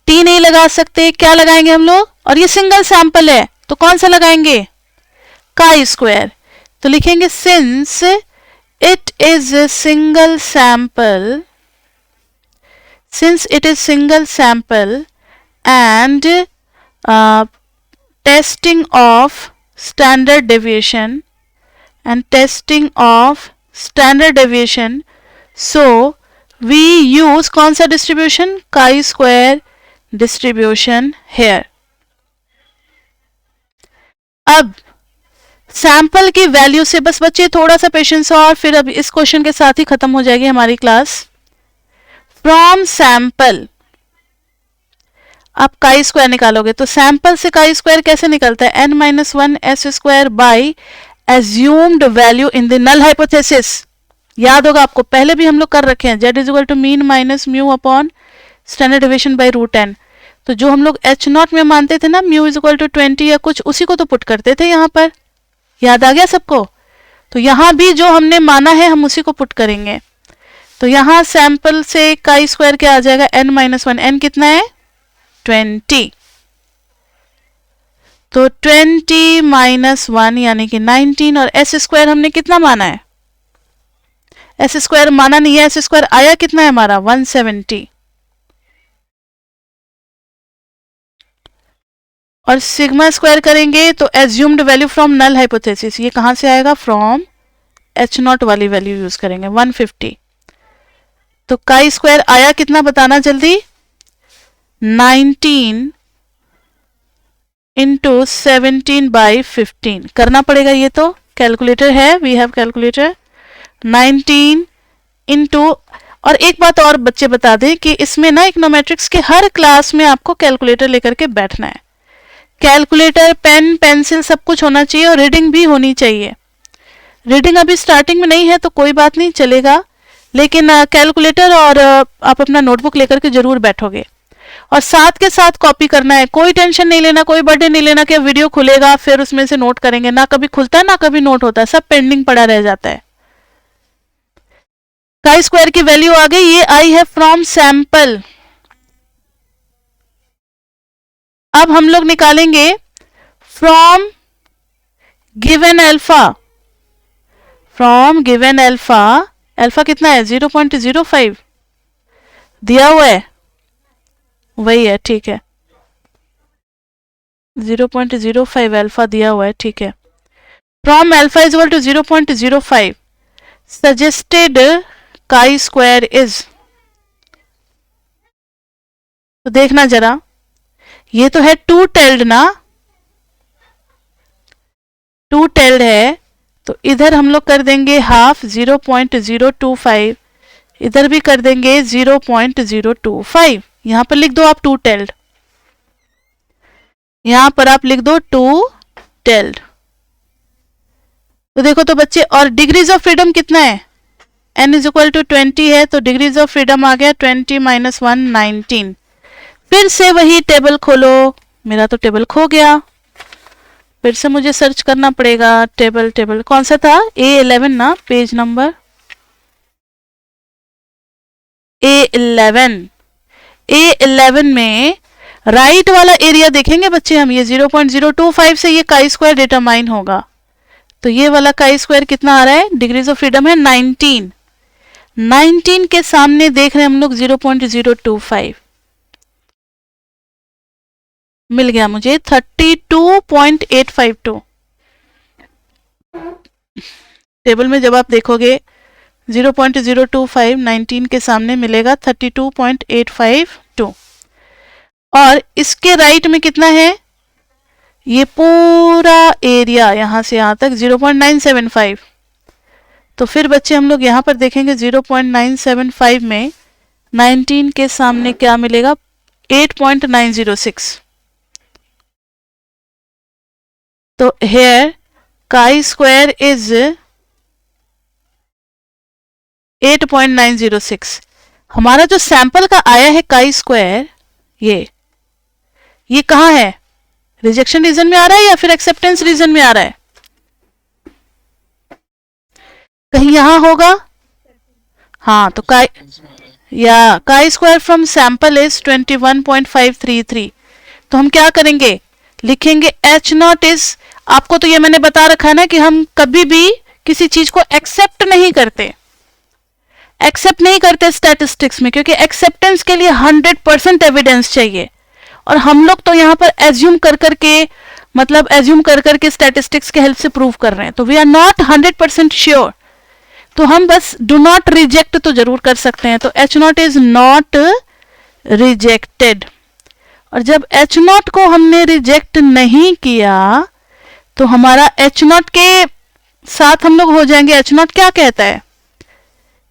टी नहीं लगा सकते, क्या लगाएंगे हम लोग? और ये सिंगल सैंपल है तो कौन सा लगाएंगे? Chi square. तो लिखेंगे since it is single sample, since it is single sample and testing of standard deviation so we use कौन सा distribution? chi square distribution here। अब सैंपल की वैल्यू से बस बच्चे थोड़ा सा पेशेंस और फिर अब इस क्वेश्चन के साथ ही खत्म हो जाएगी हमारी क्लास। फ्रॉम सैंपल आप काई स्क्वायर निकालोगे तो सैंपल से काई स्क्वायर कैसे निकलता है? n-1 s square by assumed value in the null hypothesis. याद होगा आपको, पहले भी हम लोग कर रखे हैं, z is equal to mean minus mu upon standard deviation by root n। तो जो हम लोग h0 में मानते थे ना, म्यू इज इक्वल टू 20 या कुछ, उसी को तो पुट करते थे यहाँ पर। याद आ गया सबको? तो यहाँ भी जो हमने माना है हम उसी को पुट करेंगे। तो यहां सैंपल से काई स्क्वायर क्या आ जाएगा? n-1। n कितना है? 20। तो 20 - 1 यानी कि 19। और s स्क्वायर हमने कितना माना है? s स्क्वायर माना नहीं है, s स्क्वायर आया कितना है हमारा? 170। और सिग्मा स्क्वायर करेंगे तो assumed value from null hypothesis, ये कहां से आएगा? फ्रॉम h0 वाली वैल्यू यूज करेंगे 150। तो काई स्क्वायर आया कितना बताना जल्दी? 19 इंटू 17/15 करना पड़ेगा, ये तो कैलकुलेटर है, वी हैव कैलकुलेटर। 19 इंटू, और एक बात और बच्चे बता दें कि इसमें ना इकोनोमेट्रिक्स के हर क्लास में आपको कैलकुलेटर लेकर के बैठना है। कैलकुलेटर, पेन, पेंसिल सब कुछ होना चाहिए और रीडिंग भी होनी चाहिए। रीडिंग अभी स्टार्टिंग में नहीं है तो कोई बात नहीं, चलेगा, लेकिन कैलकुलेटर और आप अपना नोटबुक लेकर के जरूर बैठोगे और साथ के साथ कॉपी करना है। कोई टेंशन नहीं लेना, कोई बर्थडे नहीं लेना कि वीडियो खुलेगा फिर उसमें से नोट करेंगे, ना कभी खुलता है ना कभी नोट होता है, सब पेंडिंग पड़ा रह जाता है। काई स्क्वायर की वैल्यू आ गई, ये आई है फ्रॉम सैंपल। अब हम लोग निकालेंगे from given alpha. From given alpha, alpha कितना है? 0.05 दिया हुआ है, वही है, ठीक है, 0.05 अल्फा दिया हुआ है, ठीक है। From alpha is equal to 0.05 suggested chi square is, तो देखना जरा, ये तो है 2 टेल्ड ना, 2 टेल्ड है, तो इधर हम लोग कर देंगे हाफ 0.025, इधर भी कर देंगे 0.025। यहां पर लिख दो आप 2 टेल्ड, यहां पर आप लिख दो 2 टेल्ड। तो देखो तो बच्चे, और डिग्रीज ऑफ फ्रीडम कितना है? n इज इक्वल टू 20 है, तो डिग्रीज ऑफ फ्रीडम आ गया 20 - 1 19। फिर से वही टेबल खोलो, मेरा तो टेबल खो गया, फिर से मुझे सर्च करना पड़ेगा। टेबल कौन सा था? A11 ना, पेज नंबर A11। A11 में राइट वाला एरिया देखेंगे बच्चे हम, ये 0.025 से ये काई स्क्वायर डिटरमाइन होगा। तो ये वाला काई स्क्वायर कितना आ रहा है? डिग्रीज ऑफ फ्रीडम है 19। 19 के सामने देख रहे हैं हम लोग 0.025। मिल गया मुझे 32.852। टेबल में जब आप देखोगे 0.025 19 के सामने मिलेगा 32.852। और इसके राइट में कितना है, ये पूरा एरिया यहां से यहां तक 0.975। तो फिर बच्चे हम लोग यहां पर देखेंगे 0.975 में 19 के सामने क्या मिलेगा, 8.906। तो here chi square is 8.906। हमारा जो सैंपल का आया है chi स्क्वायर, ये कहाँ है, रिजेक्शन रीजन में आ रहा है या फिर एक्सेप्टेंस रीजन में आ रहा है, कहीं यहां होगा। हाँ, तो chi square from sample is 21.533। तो हम क्या करेंगे, लिखेंगे H नॉट इज, आपको तो ये मैंने बता रखा है ना कि हम कभी भी किसी चीज को एक्सेप्ट नहीं करते स्टैटिस्टिक्स में, क्योंकि एक्सेप्टेंस के लिए 100% एविडेंस चाहिए। और हम लोग तो यहाँ पर एज्यूम कर करके स्टैटिस्टिक्स के हेल्प से प्रूव कर रहे हैं, तो वी आर नॉट 100% श्योर। तो हम बस डू नॉट रिजेक्ट तो जरूर कर सकते हैं। तो H not is not rejected. और जब H नॉट को हमने रिजेक्ट नहीं किया तो हमारा H नॉट के साथ हम लोग हो जाएंगे, H नॉट क्या कहता है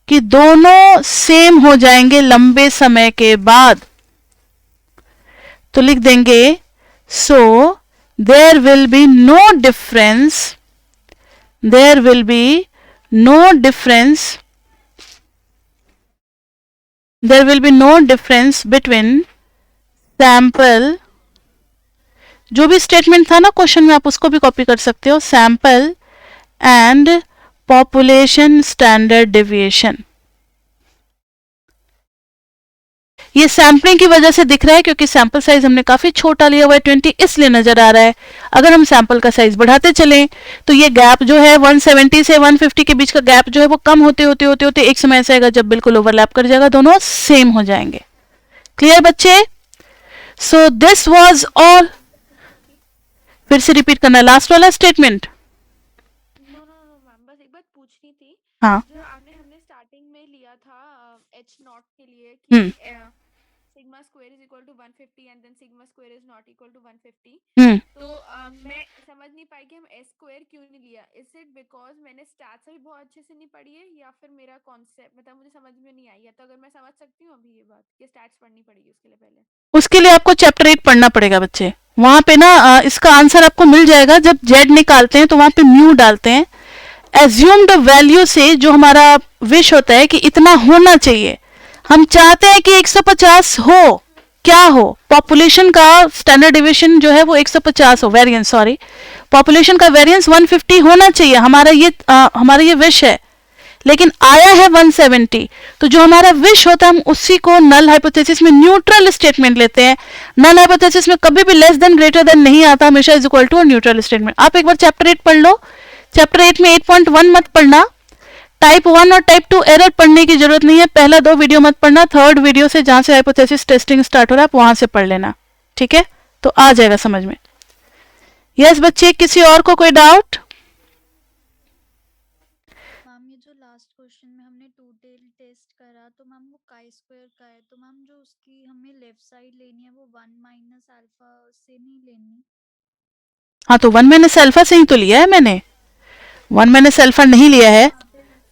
कि दोनों सेम हो जाएंगे लंबे समय के बाद। तो लिख देंगे so there will be no difference, there will be no difference, there will be no difference between sample, जो भी स्टेटमेंट था ना क्वेश्चन में आप उसको भी कॉपी कर सकते हो, sample and population standard deviation. ये सैंपलिंग की वजह से दिख रहा है क्योंकि सैंपल साइज हमने काफी छोटा लिया हुआ है 20, इसलिए नजर आ रहा है। अगर हम सैंपल का साइज बढ़ाते चलें तो ये गैप जो है 170 से 150 के बीच का गैप जो है वो कम होते होते होते होते एक समय ऐसा आएगा जब बिल्कुल ओवरलैप कर जाएगा, दोनों सेम हो जाएंगे। क्लियर बच्चे? So this was all. फिर से रिपीट करना लास्ट वाला स्टेटमेंट। नो मैम, बस एक बात पूछनी थी। हाँ, जो हमने स्टार्टिंग में लिया था H नॉट के लिए कि sigma square is equal to 150 and then sigma square is not equal to 150। तो मैं समझ नहीं पाई कि हम S स्क्वायर क्यों नहीं लिया। इज इट बिकॉज मैंने स्टैट्स भी बहुत अच्छे से नहीं पढ़ी है या फिर मेरा कॉन्सेप्ट मतलब मुझे समझ में नहीं आई है? तो अगर मैं समझ सकती हूँ अभी ये बात कि स्टैट्स पढ़नी पड़ेगी उसके लिए पहले? उसके लिए आपको चैप्टर 8 पढ़ना पड़ेगा बच्चे। वहां पे ना इसका आंसर आपको मिल जाएगा। जब Z निकालते हैं तो वहां पे म्यू डालते हैं, एज्यूम्ड वैल्यू से जो हमारा विश होता है कि इतना होना चाहिए, हम चाहते हैं कि 150 हो, क्या हो, पॉपुलेशन का स्टैंडर्ड डिविएशन जो है वो 150 हो, वेरिएंस सॉरी, पॉपुलेशन का वेरिएंस 150 होना चाहिए, हमारा ये विश है, लेकिन आया है 170। तो जो हमारा विश होता है हम उसी को नल हाइपोथेसिस में न्यूट्रल स्टेटमेंट लेते हैं। नल हाइपोथेसिस में कभी भी लेस देन ग्रेटर देन नहीं आता, हमेशा इज इक्वल टू और न्यूट्रल स्टेटमेंट। आप एक बार चैप्टर 8 पढ़ लो। चैप्टर 8 में 8.1 मत पढ़ना, टाइप 1 और टाइप 2 एरर पढ़ने की जरूरत नहीं है। पहला 2 वीडियो मत पढ़ना, थर्ड वीडियो से जहां से हाइपोथेसिस टेस्टिंग स्टार्ट हो रहा है आप वहां से पढ़ लेना, ठीक है? तो आ जाएगा समझ में। यस बच्चे, किसी और को कोई डाउट? मैम ये जो लास्ट क्वेश्चन में हमने टू टेल टेस्ट करा तो मैम वो काई स्क्वायर का है, तो मैम जो उसकी हमें लेफ्ट साइड लेनी है वो 1 माइनस अल्फा से नहीं लेनी? हाँ, तो 1 माइनस अल्फा से ही तो लिया है मैंने, 1 माइनस अल्फा नहीं लिया है।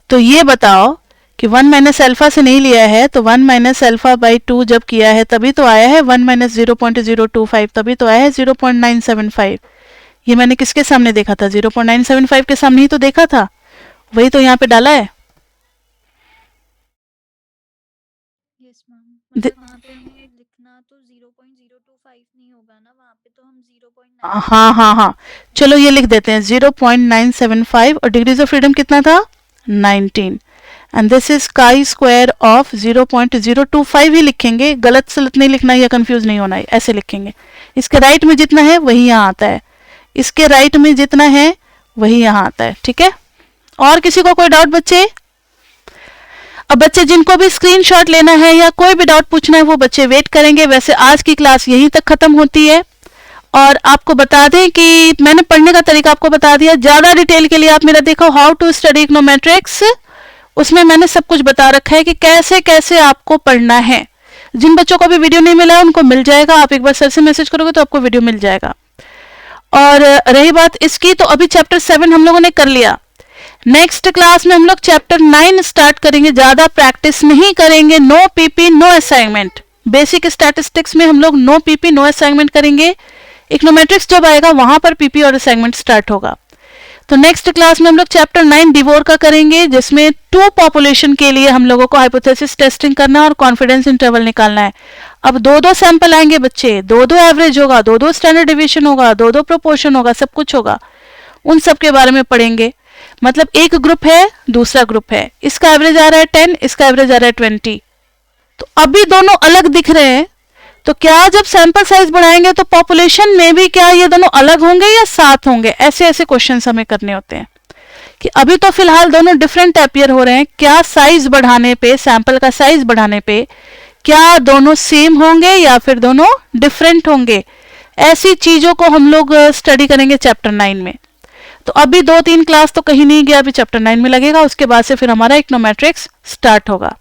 तो ये बताओ कि 1 माइनस अल्फा से नहीं लिया है, तो 1 माइनस अल्फा बाई 2 जब किया है तभी तो आया है 1 माइनस 0.025, तभी तो आया है 0.975। ये मैंने किसके सामने देखा था? 0.975 के सामने ही तो देखा था, वही तो यहाँ पे डाला है। यस मैम, मतलब वहाँ पे हमें लिखना तो 0.025 नहीं होगा ना, वहाँ पे तो हम 0.9। हाँ हाँ हाँ, चलो ये लिख देते हैं 0.975 और डिग्रीज ऑफ फ्रीडम कितना था? 19। And this is chi square of 0.025 ही लिखेंगे, गलत सलत नहीं लिखना या कंफ्यूज नहीं होना है, ऐसे लिखेंगे। इसके राइट में जितना है वही यहाँ आता है, इसके राइट में जितना है वही यहाँ आता है, ठीक है? और किसी को कोई डाउट बच्चे? अब बच्चे जिनको भी स्क्रीनशॉट लेना है या कोई भी डाउट पूछना है वो बच्चे वेट करेंगे। वैसे आज की क्लास यहीं तक खत्म होती है। और आपको बता दें कि मैंने पढ़ने का तरीका आपको बता दिया। ज्यादा डिटेल के लिए आप मेरा देखो हाउ टू स्टडी इकोनोमेट्रिक्स, उसमें मैंने सब कुछ बता रखा है कि कैसे कैसे आपको पढ़ना है। जिन बच्चों को भी वीडियो नहीं मिला है उनको मिल जाएगा, आप एक बार सर से मैसेज करोगे तो आपको वीडियो मिल जाएगा। और रही बात इसकी, तो अभी चैप्टर 7 हम लोगों ने कर लिया। नेक्स्ट क्लास में हम लोग चैप्टर 9 स्टार्ट करेंगे। ज्यादा प्रैक्टिस नहीं करेंगे, no PP no assignment. Basic statistics में हम लोग नो पीपी नो असाइनमेंट करेंगे। इकोनोमेट्रिक्स जब आएगा वहां पर पीपी और असाइनमेंट स्टार्ट होगा। तो नेक्स्ट क्लास में हम लोग चैप्टर 9 डिवोर का करेंगे, जिसमें 2 पॉपुलेशन के लिए हम लोगों को हाइपोथेसिस टेस्टिंग करना और कॉन्फिडेंस इंटरवल निकालना है। अब 2-2 सैंपल आएंगे बच्चे, 2-2 एवरेज होगा, 2-2 स्टैंडर्ड डिविएशन होगा, 2-2 प्रोपोर्शन होगा, सब कुछ होगा। उन सब के बारे में पढ़ेंगे। मतलब एक ग्रुप है, दूसरा ग्रुप है, इसका एवरेज आ रहा है 10, इसका एवरेज आ रहा है 20। तो अभी दोनों अलग दिख रहे हैं, तो क्या जब सैंपल साइज बढ़ाएंगे तो पॉपुलेशन में भी क्या ये दोनों अलग होंगे या साथ होंगे? ऐसे ऐसे क्वेश्चंस हमें करने होते हैं कि अभी तो फिलहाल दोनों डिफरेंट अपीयर हो रहे हैं, क्या साइज बढ़ाने पे, सैंपल का साइज बढ़ाने पे क्या दोनों सेम होंगे या फिर दोनों डिफरेंट होंगे? ऐसी चीजों को हम लोग स्टडी करेंगे चैप्टर 9 में। तो अभी 2-3 क्लास तो कहीं नहीं गया, अभी चैप्टर 9 में लगेगा, उसके बाद से फिर हमारा इकोनोमेट्रिक्स स्टार्ट होगा।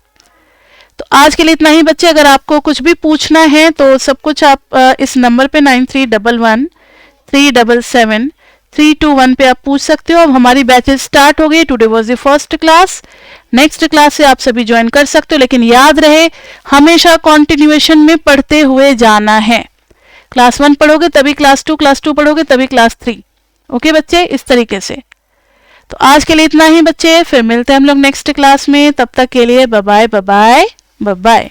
तो आज के लिए इतना ही बच्चे। अगर आपको कुछ भी पूछना है तो सब कुछ आप इस नंबर पे 9311377321 पे आप पूछ सकते हो। अब हमारी बैचेस स्टार्ट हो गई। Today was the first class. Next class से आप सभी ज्वाइन कर सकते हो, लेकिन याद रहे हमेशा कॉन्टिन्यूएशन में पढ़ते हुए जाना है। क्लास 1 पढ़ोगे तभी क्लास 2, क्लास 2 पढ़ोगे तभी क्लास 3। ओके बच्चे, इस तरीके से। तो आज के लिए इतना ही बच्चे, फिर मिलते हैं हम लोग नेक्स्ट क्लास में। तब तक के लिए bye bye bye bye bye.